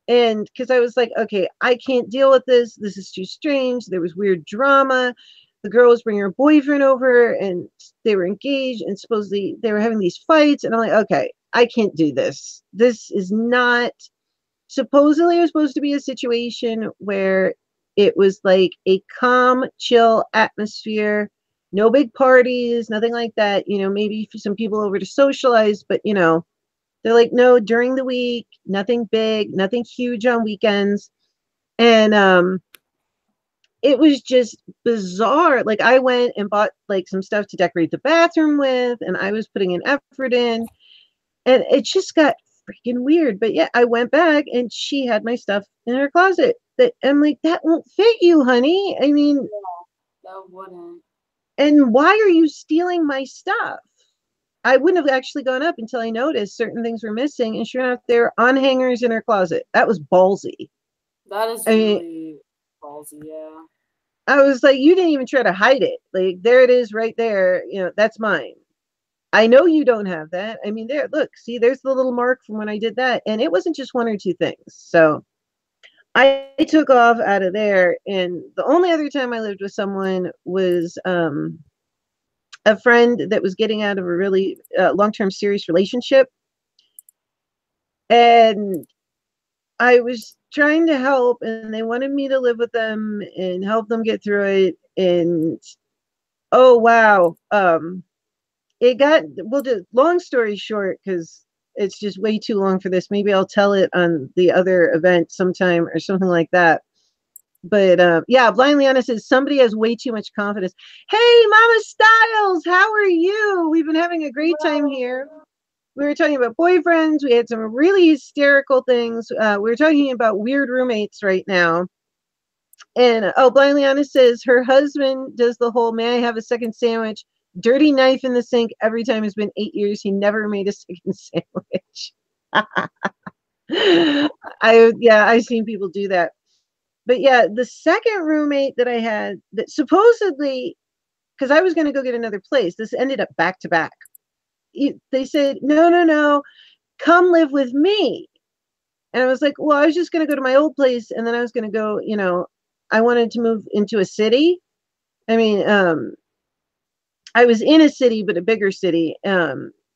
And because I was like, okay, I can't deal with this. This is too strange. There was weird drama. The girl was bringing her boyfriend over and they were engaged and supposedly they were having these fights. And I'm like, okay, I can't do this. This is not, supposedly it was supposed to be a situation where it was like a calm, chill atmosphere, no big parties, nothing like that. You know, maybe for some people over to socialize, but you know, they're like, no, during the week, nothing big, nothing huge on weekends. And it was just bizarre. Like I went and bought like some stuff to decorate the bathroom with, and I was putting an effort in, and it just got freaking weird. But yeah, I went back and she had my stuff in her closet. That I'm like, that won't fit you, honey. I mean, Yeah, that wouldn't. and why are you stealing my stuff? I wouldn't have actually gone up until I noticed certain things were missing, and sure enough, they were on hangers in her closet. That was ballsy. That is I mean, really ballsy, yeah. I was like, you didn't even try to hide it. Like, there it is right there. You know, that's mine. I know you don't have that. I mean, there, look, see, there's the little mark from when I did that. And it wasn't just one or two things. So I took off out of there. And the only other time I lived with someone was a friend that was getting out of a really long term serious relationship. And I was trying to help, and they wanted me to live with them and help them get through it. And oh, wow. It got, well, just long story short, because it's just way too long for this. Maybe I'll tell it on the other event sometime or something like that. But yeah, blindly honest is somebody has way too much confidence. Hey, Mama Styles, how are you? We've been having a great time here. We were talking about boyfriends. We had some really hysterical things. We were talking about weird roommates right now. And oh, blindly honest says her husband does the whole "may I have a second sandwich?" Dirty knife in the sink every time. It's been 8 years. He never made a second sandwich. I've seen people do that. But yeah, the second roommate that I had that supposedly, because I was going to go get another place, this ended up back to back. They said, no, no, no, come live with me. And I was like, well, I was just going to go to my old place and then I was going to go, you know, I wanted to move into a city. I mean, I was in a city, but a bigger city,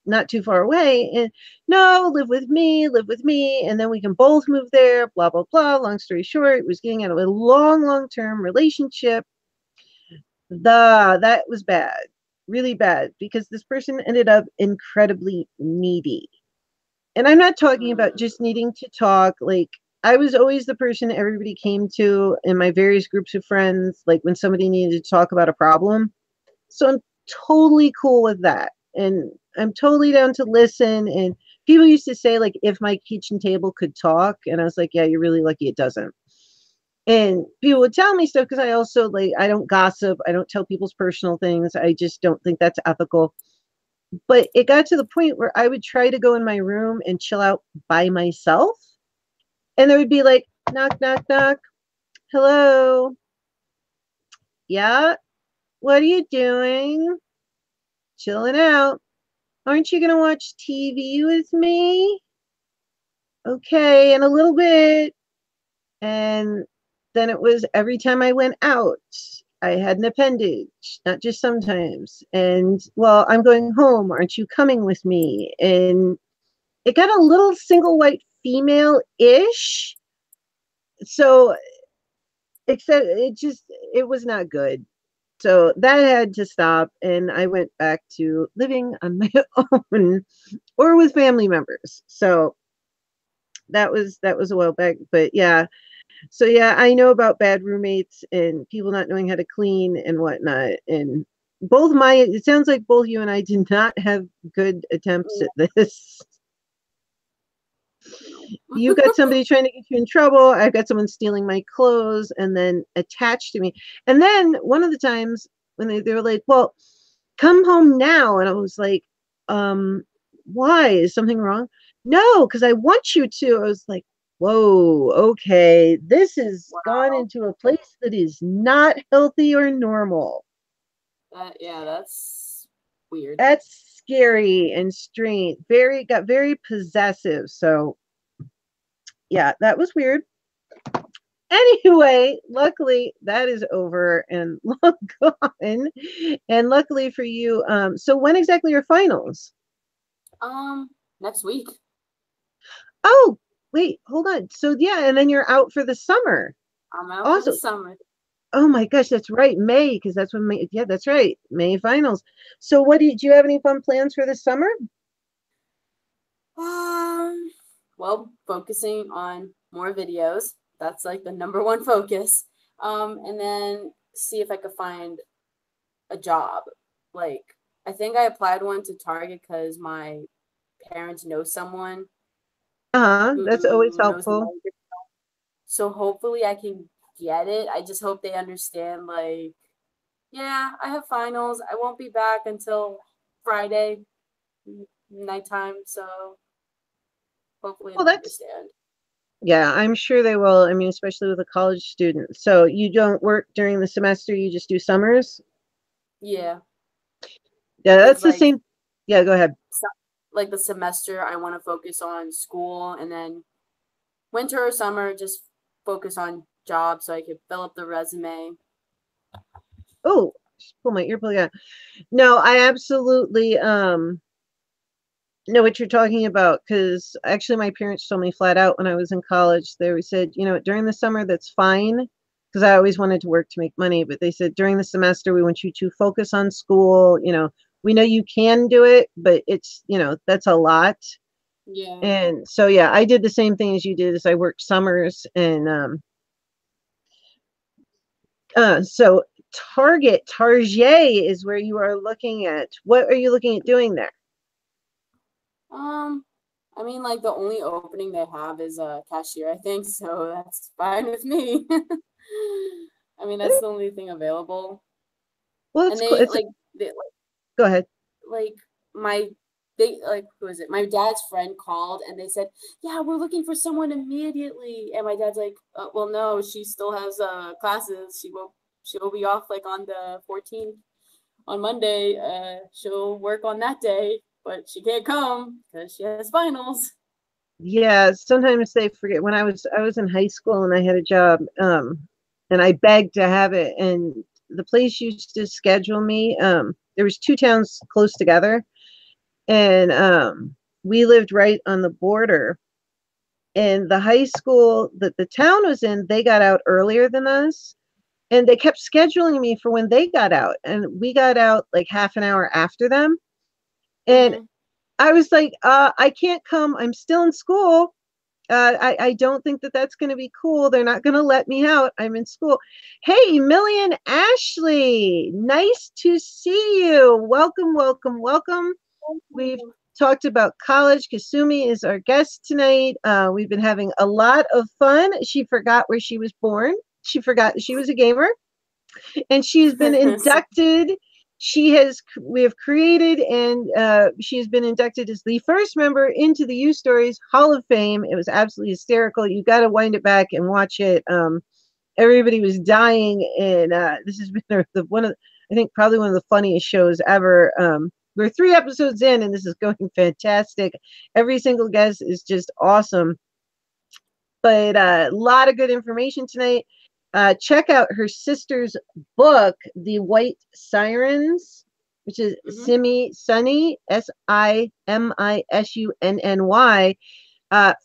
not too far away. And no, live with me, and then we can both move there. Blah blah blah. Long story short, it was getting out of a long term relationship. That was bad, really bad, because this person ended up incredibly needy. And I'm not talking about Mm. just needing to talk. Like I was always the person everybody came to in my various groups of friends, like when somebody needed to talk about a problem. So I'm totally cool with that. And I'm totally down to listen. And people used to say, like, if my kitchen table could talk. And I was like, yeah, you're really lucky it doesn't. And people would tell me stuff because I also, like, I don't gossip. I don't tell people's personal things. I just don't think that's ethical. But it got to the point where I would try to go in my room and chill out by myself. And there would be like, knock, knock, knock. Hello. Yeah. What are you doing? Chilling out. Aren't you gonna watch TV with me? Okay, in a little bit. And then it was every time I went out, I had an appendage, not just sometimes. And well, I'm going home. Aren't you coming with me? And it got a little single white female ish. So, except it was not good. So that had to stop. And I went back to living on my own or with family members. So that was a while back. But yeah, so yeah, I know about bad roommates and people not knowing how to clean and whatnot. And it sounds like both you and I did not have good attempts at this. You got somebody trying to get you in trouble. I've got someone stealing my clothes and then attached to me. And then one of the times when they were like, well, come home now. And I was like, why? Is something wrong? No, because I want you to. I was like, whoa, okay. This has gone into a place that is not healthy or normal. Yeah, that's weird. That's scary and strange. Got very possessive. So yeah, that was weird. Anyway, luckily that is over and long gone. And luckily for you, so when exactly are finals? Next week. Oh, wait, hold on. So yeah, and then you're out for the summer. I'm out for the summer. Oh my gosh, that's right, May, because that's when May. Yeah, that's right, May finals. So, do you have any fun plans for the summer? Well, focusing on more videos. That's like the number one focus. And then see if I could find a job. Like, I think I applied one to Target because my parents know someone. That's always helpful. So hopefully I can get it. I just hope they understand, like, yeah, I have finals. I won't be back until Friday nighttime. So hopefully they understand. Yeah, I'm sure they will. I mean, especially with a college student. So you don't work during the semester, you just do summers? Yeah. Yeah, that's the same. Yeah, go ahead. Like the semester, I want to focus on school, and then winter or summer, just focus on jobs so I could fill up the resume. Oh, just pull my earplug out. No, I absolutely know what you're talking about, because actually my parents told me flat out when I was in college, they said, during the summer, that's fine, because I always wanted to work to make money, but they said during the semester, we want you to focus on school. We know you can do it, but it's, that's a lot. Yeah. And so, yeah, I did the same thing as you did, as I worked summers. And so Target is where you are looking at. What are you looking at doing there? I mean, like, the only opening they have is a cashier, I think, so that's fine with me. I mean, that's the only thing available. Well, it's cool. Go ahead. Like, who is it? My dad's friend called and they said, yeah, we're looking for someone immediately. And my dad's like, well, no, she still has classes. She'll be off like on the 14th on Monday. She'll work on that day, but she can't come because she has finals. Yeah, sometimes they forget. When I was in high school and I had a job, and I begged to have it, and the place used to schedule me. There was 2 towns close together, and we lived right on the border. And the high school that the town was in, they got out earlier than us, and they kept scheduling me for when they got out, and we got out like half an hour after them. And I was like, I can't come. I'm still in school. I don't think that that's going to be cool. They're not going to let me out. I'm in school. Hey, Millie and Ashley, nice to see you. Welcome, welcome, welcome. We've talked about college. Kasumi is our guest tonight. We've been having a lot of fun. She forgot where she was born. She forgot she was a gamer. And she's been inducted. We have created, and she has been inducted as the first member into the YouStories Hall of Fame. It was absolutely hysterical. You got to wind it back and watch it. Everybody was dying, and this has been I think probably one of the funniest shows ever. We're 3 episodes in, and this is going fantastic. Every single guest is just awesome. But a lot of good information tonight. Check out her sister's book, The White Sirens, which is Sunny, Simissunny.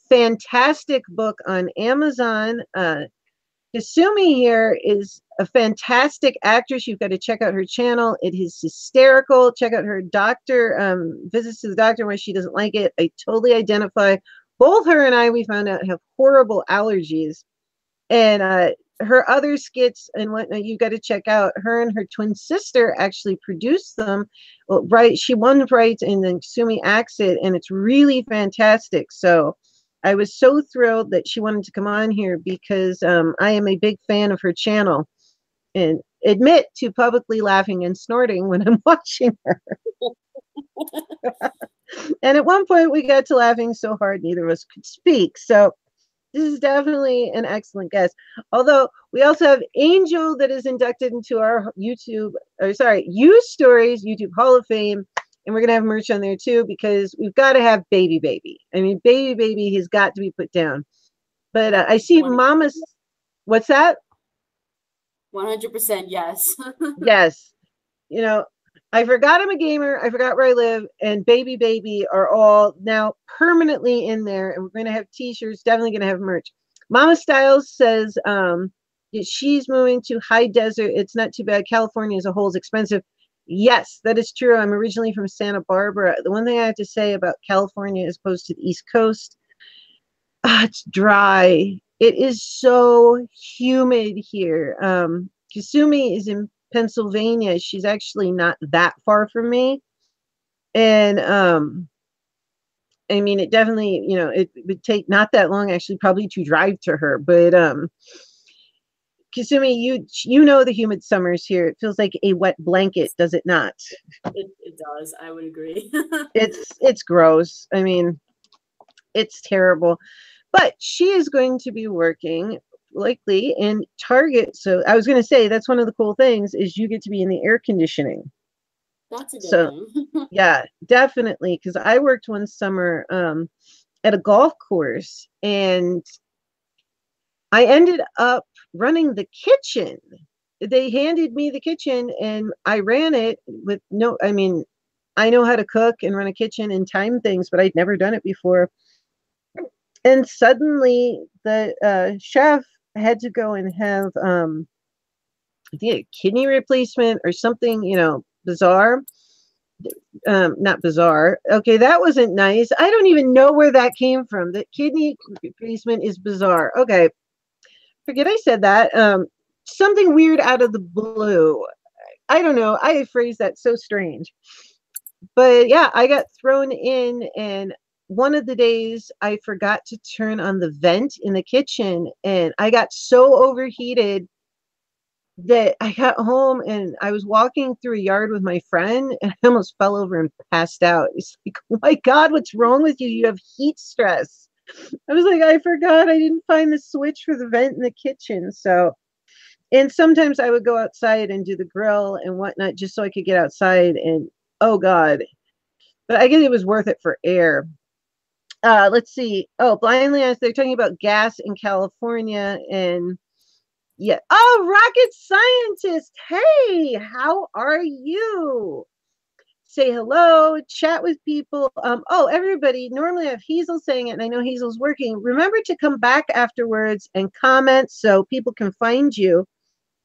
Fantastic book on Amazon. Kasumi here is a fantastic actress. You've got to check out her channel. It is hysterical. Check out her visits to the doctor why she doesn't like it. I totally identify. Both her and I, we found out, have horrible allergies. And her other skits and whatnot, you got to check out. Her and her twin sister actually produced them. Right, she won rights, and then Kasumi acts it, and it's really fantastic. So I was so thrilled that she wanted to come on here because I am a big fan of her channel, and admit to publicly laughing and snorting when I'm watching her. And at one point we got to laughing so hard neither of us could speak. So this is definitely an excellent guest. Although we also have Angel that is inducted into our YouStories YouTube Hall of Fame. And we're going to have merch on there too, because we've got to have Baby Baby. I mean, Baby Baby has got to be put down. But I see Mama's, what's that? 100% yes. Yes. You know, I forgot I'm a gamer. I forgot where I live. And Baby Baby are all now permanently in there. And we're going to have t-shirts, definitely going to have merch. Mama Styles says she's moving to high desert. It's not too bad. California as a whole is expensive. Yes, that is true. I'm originally from Santa Barbara. The one thing I have to say about California as opposed to the East Coast, it's dry. It is so humid here. Kasumi is in Pennsylvania. She's actually not that far from me. And I mean, it definitely, it would take not that long actually probably to drive to her. But Kasumi, you know the humid summers here. It feels like a wet blanket, does it not? It does. I would agree. It's gross. I mean, it's terrible. But she is going to be working likely in Target. So I was going to say that's one of the cool things is you get to be in the air conditioning. That's a good thing. Yeah, definitely. Because I worked one summer at a golf course, and I ended up running the kitchen. They handed me the kitchen, and I ran it with I know how to cook and run a kitchen and time things, but I'd never done it before. And suddenly the chef had to go and have I think a kidney replacement or something, bizarre. Not bizarre. Okay, that wasn't nice. I don't even know where that came from. The kidney replacement is bizarre. Okay, forget I said that. Something weird out of the blue. I don't know. I phrased that so strange. But yeah, I got thrown in, and one of the days I forgot to turn on the vent in the kitchen, and I got so overheated that I got home and I was walking through a yard with my friend and I almost fell over and passed out. It's like, oh my God, what's wrong with you? You have heat stress. I was like, I forgot I didn't find the switch for the vent in the kitchen. So, and sometimes I would go outside and do the grill and whatnot just so I could get outside, and oh God. But I guess it was worth it for air. Let's see. Oh, blindly honest, they're talking about gas in California, and yeah. Oh, rocket scientist. Hey, how are you? Say hello, chat with people. Oh, everybody, normally I have Hazel saying it, and I know Hazel's working. Remember to come back afterwards and comment so people can find you,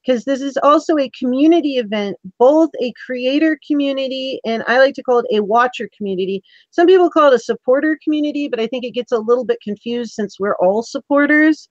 because this is also a community event, both a creator community and I like to call it a watcher community. Some people call it a supporter community, but I think it gets a little bit confused since we're all supporters.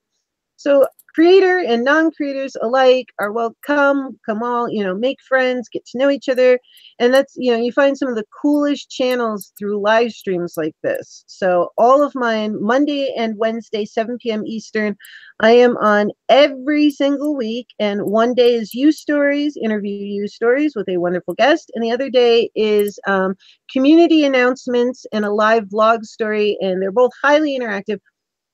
So creator and non-creators alike are welcome. Come all, make friends, get to know each other. And that's, you find some of the coolest channels through live streams like this. So all of mine, Monday and Wednesday, 7 p.m. Eastern, I am on every single week. And one day is YouStories, interview YouStories with a wonderful guest. And the other day is community announcements and a live vlog story. And they're both highly interactive.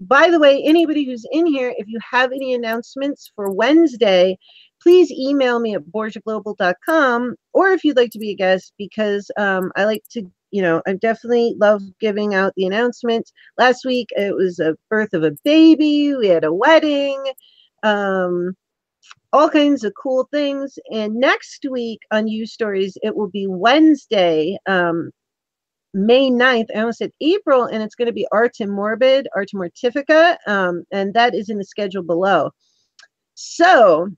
By the way, anybody who's in here, if you have any announcements for Wednesday, please email me at borgiaglobal.com, or if you'd like to be a guest, because I like to, I definitely love giving out the announcements. Last week, it was a birth of a baby. We had a wedding, all kinds of cool things. And next week on You Stories, it will be Wednesday, May 9th. I almost said April, and it's going to be Arte Morbid, Arte Mortifica, and that is in the schedule below. So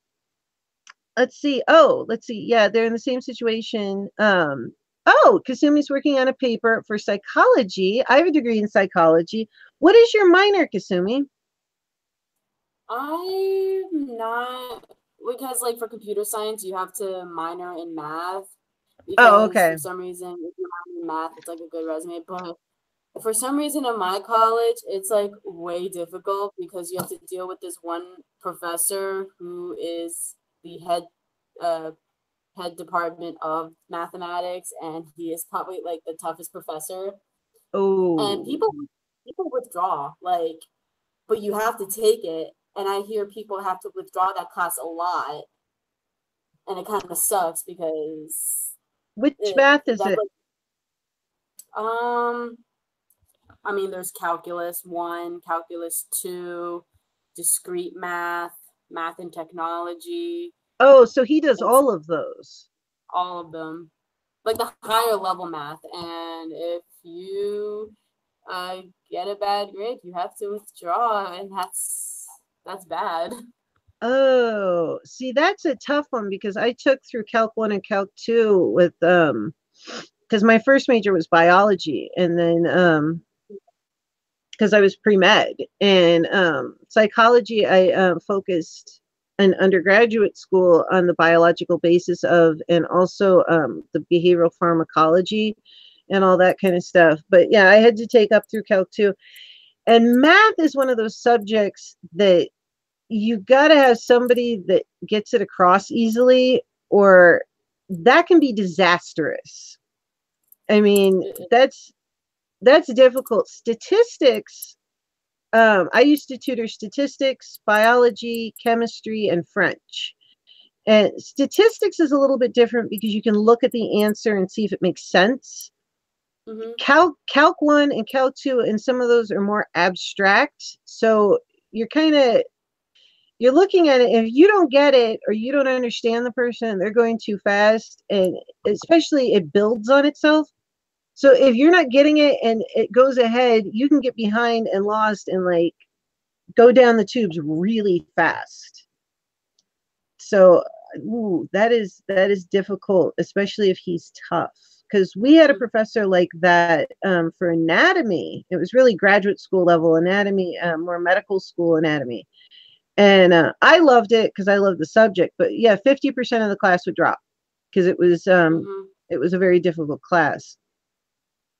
let's see. Oh, let's see. Yeah, they're in the same situation. Kasumi's working on a paper for psychology. I have a degree in psychology. What is your minor, Kasumi? I'm not, because like for computer science, you have to minor in math. Oh, Because okay. for some reason, if you're minor in math, it's like a good resume. But for some reason in my college, it's like way difficult because you have to deal with this one professor who is the head department of mathematics, and he is probably like the toughest professor. And Oh, people withdraw, like, but you have to take it. And I hear people have to withdraw that class a lot, and it kind of sucks because which math is that's it? like um I mean, there's calculus 1, calculus 2, discrete math, math and technology. Oh, so he does It's all of those. all of them, like the higher level math. And if you get a bad grade, you have to withdraw, and that's bad. Oh, see, that's a tough one because I took through Calc 1 and Calc 2 with because my first major was biology, and then because I was pre-med, and psychology, I focused in undergraduate school on the biological basis of, and also the behavioral pharmacology and all that kind of stuff. But yeah, I had to take up through Calc 2. And math is one of those subjects that you got to have somebody that gets it across easily, or that can be disastrous. I mean, that's difficult. Statistics, I used to tutor statistics, biology, chemistry, and French. And statistics is a little bit different because you can look at the answer and see if it makes sense. Mm-hmm. Calc 1 and Calc 2, and some of those are more abstract. So you're kind of, you're looking at it, if you don't get it or you don't understand the person, they're going too fast, and especially it builds on itself. So if you're not getting it and it goes ahead, you can get behind and lost and like go down the tubes really fast. So that is difficult, especially if he's tough. Because we had a professor like that for anatomy. It was really graduate school level anatomy, more medical school anatomy. And I loved it because I loved the subject. But yeah, 50% of the class would drop because Mm-hmm. it was a very difficult class.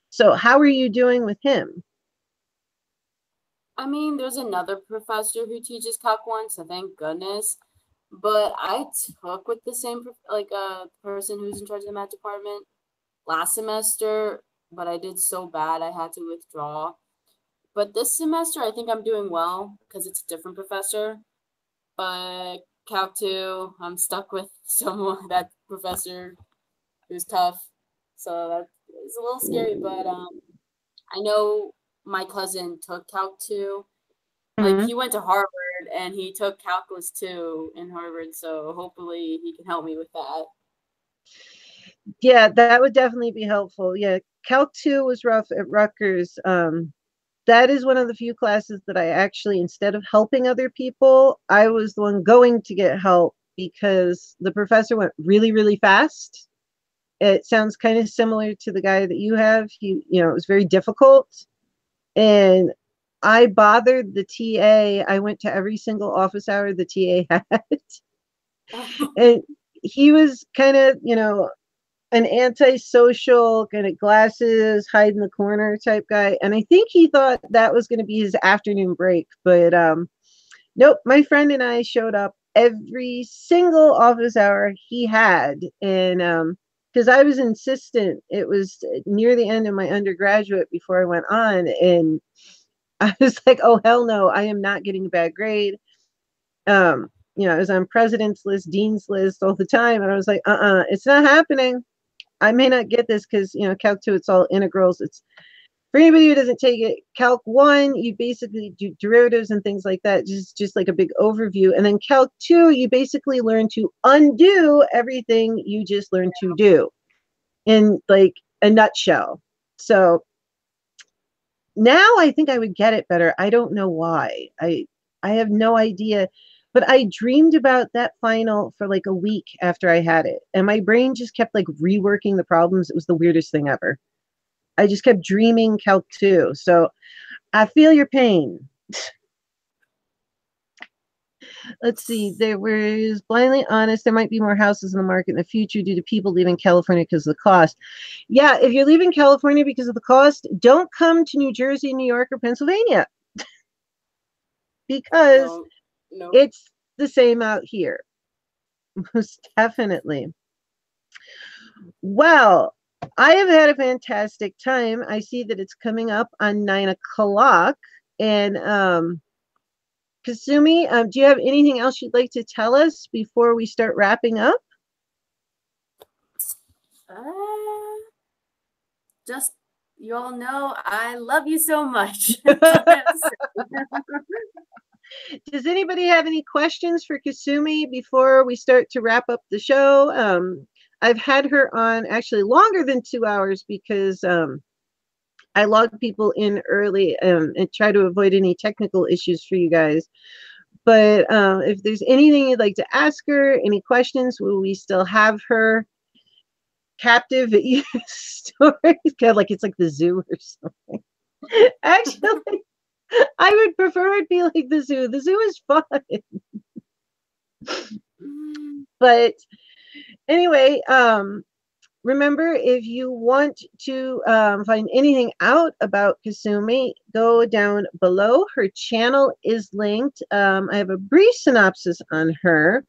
So how are you doing with him? I mean, there's another professor who teaches Calc 1, so thank goodness. But I took with the same person who's in charge of the math department last semester, but I did so bad I had to withdraw. But this semester, I think I'm doing well because it's a different professor. But Calc 2, I'm stuck with someone, that professor who's tough. So that is a little scary, but I know my cousin took Calc 2. Like, Mm-hmm. he went to Harvard and he took Calculus 2 in Harvard, so hopefully he can help me with that. Yeah, that would definitely be helpful. Yeah, Calc 2 was rough at Rutgers. That is one of the few classes that I actually, instead of helping other people, I was the one going to get help because the professor went really, really fast. It sounds kind of similar to the guy that you have. It was very difficult. And I bothered the TA. I went to every single office hour the TA had. And he was kind of, an antisocial, kind of glasses, hide in the corner type guy. And I think he thought that was going to be his afternoon break. But nope, my friend and I showed up every single office hour he had. And because I was insistent, it was near the end of my undergraduate before I went on. And I was like, oh, hell no, I am not getting a bad grade. I was on president's list, dean's list all the time. And I was like, it's not happening. I may not get this because, Calc 2, it's all integrals. It's for anybody who doesn't take it, Calc 1, you basically do derivatives and things like that, just like a big overview. And then Calc 2, you basically learn to undo everything you just learned to do in like a nutshell. So now I think I would get it better. I don't know why. I have no idea. But I dreamed about that final for like a week after I had it. And my brain just kept like reworking the problems. It was the weirdest thing ever. I just kept dreaming Calc 2. So I feel your pain. Let's see. There was blindly honest. There might be more houses in the market in the future due to people leaving California because of the cost. Yeah, if you're leaving California because of the cost, don't come to New Jersey, New York, or Pennsylvania. Because it's the same out here. Most definitely. Well, I have had a fantastic time. I see that it's coming up on 9 o'clock. And Kasumi, do you have anything else you'd like to tell us before we start wrapping up? Just, you all know I love you so much. Does anybody have any questions for Kasumi before we start to wrap up the show? I've had her on actually longer than 2 hours because I log people in early and try to avoid any technical issues for you guys. But if there's anything you'd like to ask her, any questions, will we still have her captive at YouStories? God, like it's like the zoo or something. Actually, I would prefer it be like the zoo. The zoo is fun. But anyway, remember, if you want to find anything out about Kasumi, go down below. Her channel is linked. I have a brief synopsis on her.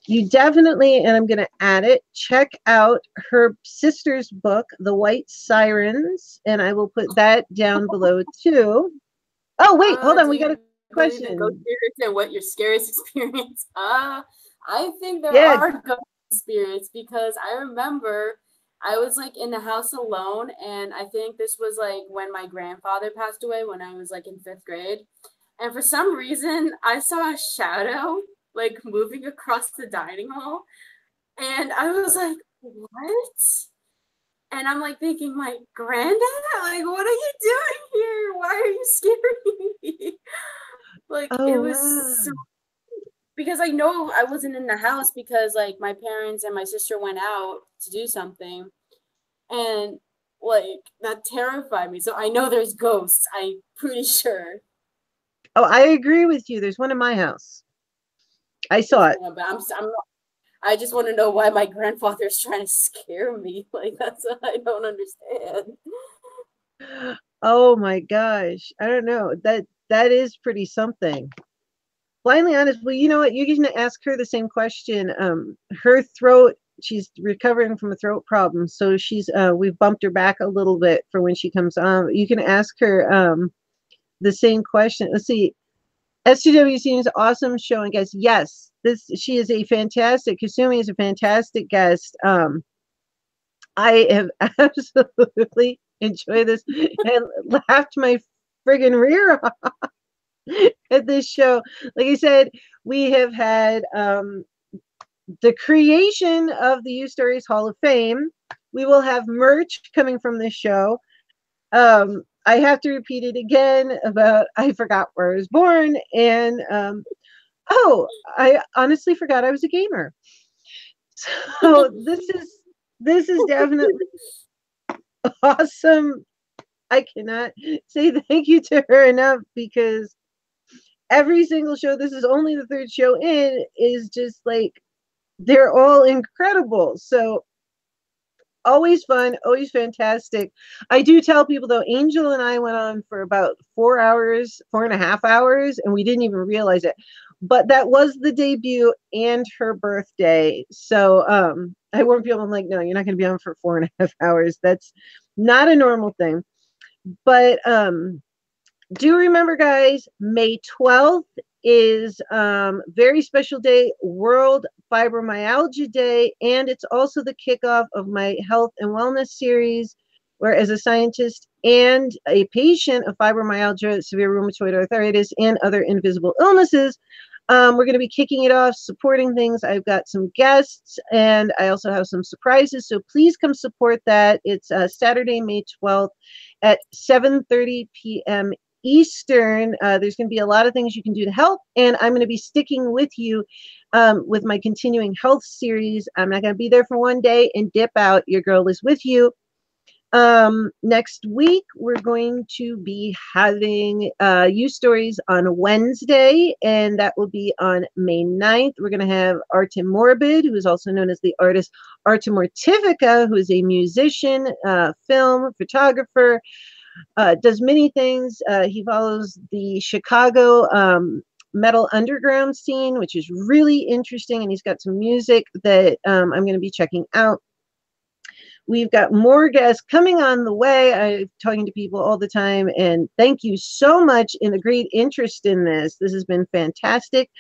You definitely, and I'm going to add it, check out her sister's book, The White Sirens, and I will put that down below too. Oh, wait, hold on. We got a question. Ghost spirits and what your scariest experience? I think there are ghost spirits because I remember I was like in the house alone, and I think this was like when my grandfather passed away when I was like in 5th grade. And for some reason, I saw a shadow like moving across the dining hall, and I was like, what? And I'm like thinking, like, Granddad, like, what are you doing here? Why are you scaring me? Like, it was so, because I know I wasn't in the house because like my parents and my sister went out to do something, and like that terrified me. So I know there's ghosts. I'm pretty sure. Oh, I agree with you. There's one in my house. I saw it. But I just want to know why my grandfather's trying to scare me. Like, that's what I don't understand. Oh my gosh. I don't know. That is pretty something. Blindly honest. Well, you know what? You can ask her the same question. Her throat, she's recovering from a throat problem. So we've bumped her back a little bit for when she comes on. You can ask her the same question. Let's see. STWC is an awesome show and guest. Yes, she is a fantastic. Kasumi is a fantastic guest. I have absolutely enjoyed this and laughed my friggin' rear off at this show. Like I said, we have had the creation of the YouStories Hall of Fame. We will have merch coming from this show. I have to repeat it again about I forgot where I was born, and I honestly forgot I was a gamer. So this is definitely awesome. I cannot say thank you to her enough because every single show, this is only the 3rd show in, is just like they're all incredible. So always fun, always fantastic. I do tell people though, Angel and I went on for about 4 hours, 4.5 hours, and we didn't even realize it. But that was the debut and her birthday. So I warned people, I'm like, no, you're not going to be on for 4.5 hours. That's not a normal thing. But Do remember, guys, May 12th is very special day, World Fibromyalgia Day, and it's also the kickoff of my health and wellness series, where as a scientist and a patient of fibromyalgia, severe rheumatoid arthritis, and other invisible illnesses, we're going to be kicking it off, supporting things. I've got some guests, and I also have some surprises. So please come support that. It's Saturday, May 12th at 7:30 p.m. Eastern. There's going to be a lot of things you can do to help, and I'm going to be sticking with you with my continuing health series. I'm not going to be there for one day and dip out. Your girl is with you. Next week, we're going to be having You Stories on Wednesday, and that will be on May 9th. We're going to have Artem Morbid, who is also known as the artist Artem Mortifica, who is a musician, film, photographer, does many things. He follows the Chicago metal underground scene, which is really interesting, and he's got some music that I'm going to be checking out. We've got more guests coming on the way. I'm talking to people all the time, and thank you so much in the great interest in this. This has been fantastic.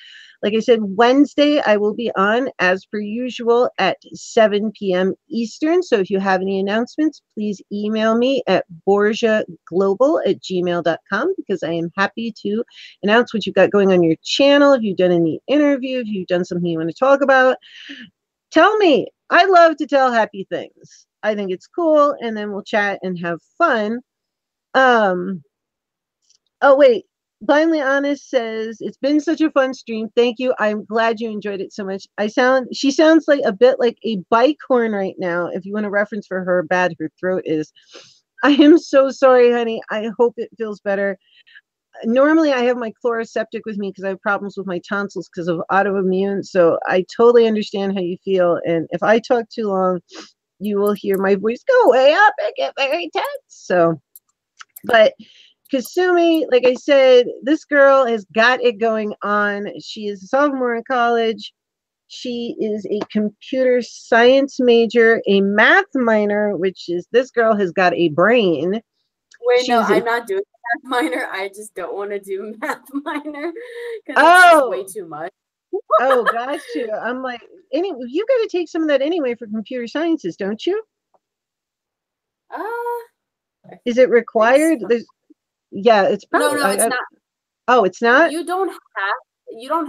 Like I said, Wednesday, I will be on, as per usual, at 7 p.m. Eastern. So if you have any announcements, please email me at borgiaglobal@gmail.com, because I am happy to announce what you've got going on your channel. If you've done any interview, if you've done something you want to talk about, tell me. I love to tell happy things. I think it's cool, and then we'll chat and have fun. Oh, wait. Blindly Honest says, it's been such a fun stream. Thank you. I'm glad you enjoyed it so much. She sounds like a bit like a bike horn right now. If you want a reference for her bad her throat is. I am so sorry, honey. I hope it feels better. Normally I have my chloroseptic with me because I have problems with my tonsils because of autoimmune. So I totally understand how you feel. And if I talk too long, you will hear my voice go way up and get very tense. So, but Kasumi, like I said, this girl has got it going on. She is a sophomore in college. She is a computer science major, a math minor, which is, this girl has got a brain. Wait, no, I'm not doing math minor. I just don't want to do math minor because it's just way too much. Oh, got you. I'm like, you got to take some of that anyway for computer sciences, don't you? Is it required? Yeah, it's probably. No, it's not. Oh, it's not? You don't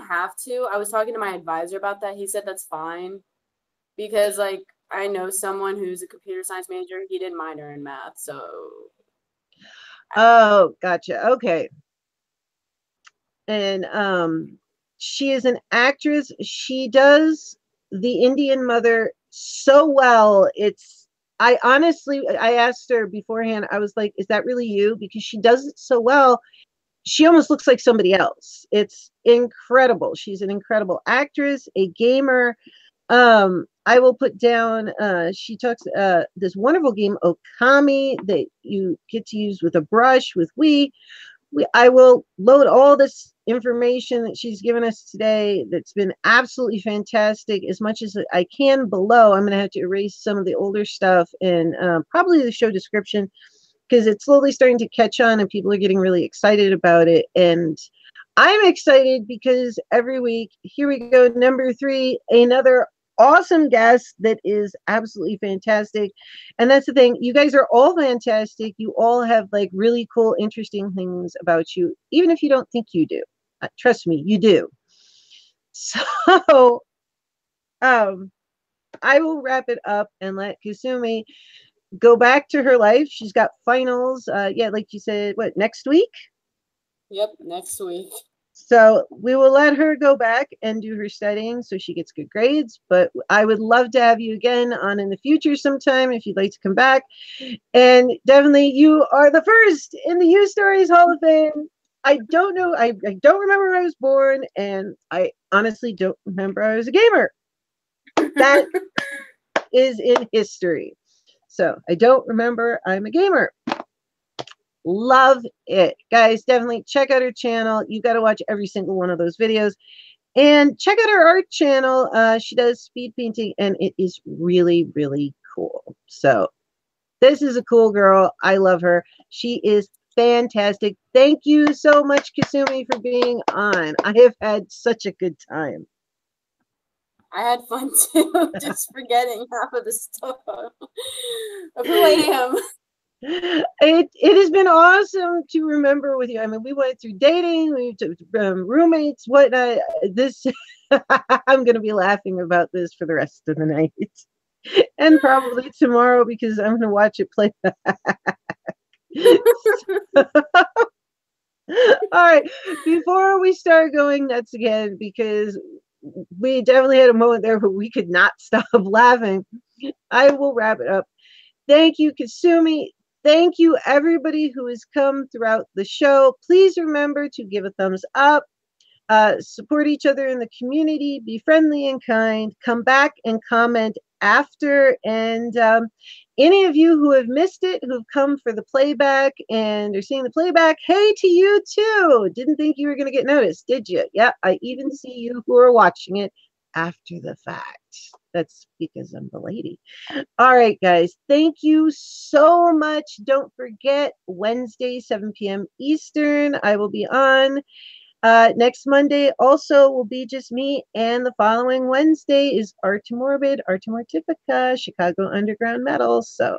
have to. I was talking to my advisor about that. He said that's fine because, like, I know someone who's a computer science major. He didn't minor in math, so. Oh, gotcha. Okay. And she is an actress. She does the Indian mother so well. I asked her beforehand, I was like, is that really you? Because she does it so well. She almost looks like somebody else. It's incredible. She's an incredible actress, a gamer. I will put down, she talks, this wonderful game, Okami, that you get to use with a brush, with I will load all this information that she's given us today that's been absolutely fantastic as much as I can below. I'm going to have to erase some of the older stuff and probably the show description because it's slowly starting to catch on and people are getting really excited about it. And I'm excited because every week, here we go, number 3, another awesome guest that is absolutely fantastic. And that's the thing, you guys are all fantastic. You all have like really cool, interesting things about you, even if you don't think you do. Trust me, you do. So I will wrap it up and let Kasumi go back to her life. She's got finals, yeah, like you said, what, next week? Yep, next week. So we will let her go back and do her studying so she gets good grades. But I would love to have you again on in the future sometime if you'd like to come back. And definitely, you are the first in the You Stories Hall of Fame. I don't know. I don't remember when I was born, and I honestly don't remember I was a gamer. That is in history. So I don't remember I'm a gamer. Love it, guys. Definitely check out her channel. You got to watch every single one of those videos and check out her art channel. She does speed painting and it is really, really cool. So this is a cool girl. I love her. She is fantastic. Thank you so much, Kasumi, for being on. I have had such a good time. I had fun too, just forgetting half of the stuff of who I am. It has been awesome to remember with you. I mean, we went through dating, we took roommates, whatnot. This I'm going to be laughing about this for the rest of the night, and probably tomorrow because I'm going to watch it play back. All right, before we start going nuts again, because we definitely had a moment there where we could not stop laughing, I will wrap it up. Thank you, Kasumi. Thank you, everybody who has come throughout the show. Please remember to give a thumbs up, support each other in the community, be friendly and kind, come back and comment after. And any of you who have missed it, who've come for the playback and are seeing the playback, hey to you too. Didn't think you were going to get noticed, did you? Yeah, I even see you who are watching it after the fact. That's because I'm the lady. All right, guys. Thank you so much. Don't forget, Wednesday, 7 p.m. Eastern, I will be on. Next Monday also will be just me. And the following Wednesday is Arte Morbid, Arte Mortifica, Chicago Underground Metal. So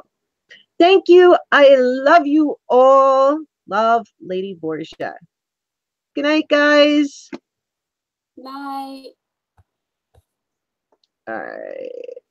thank you. I love you all. Love, Lady Borgia. Good night, guys. Night. All right.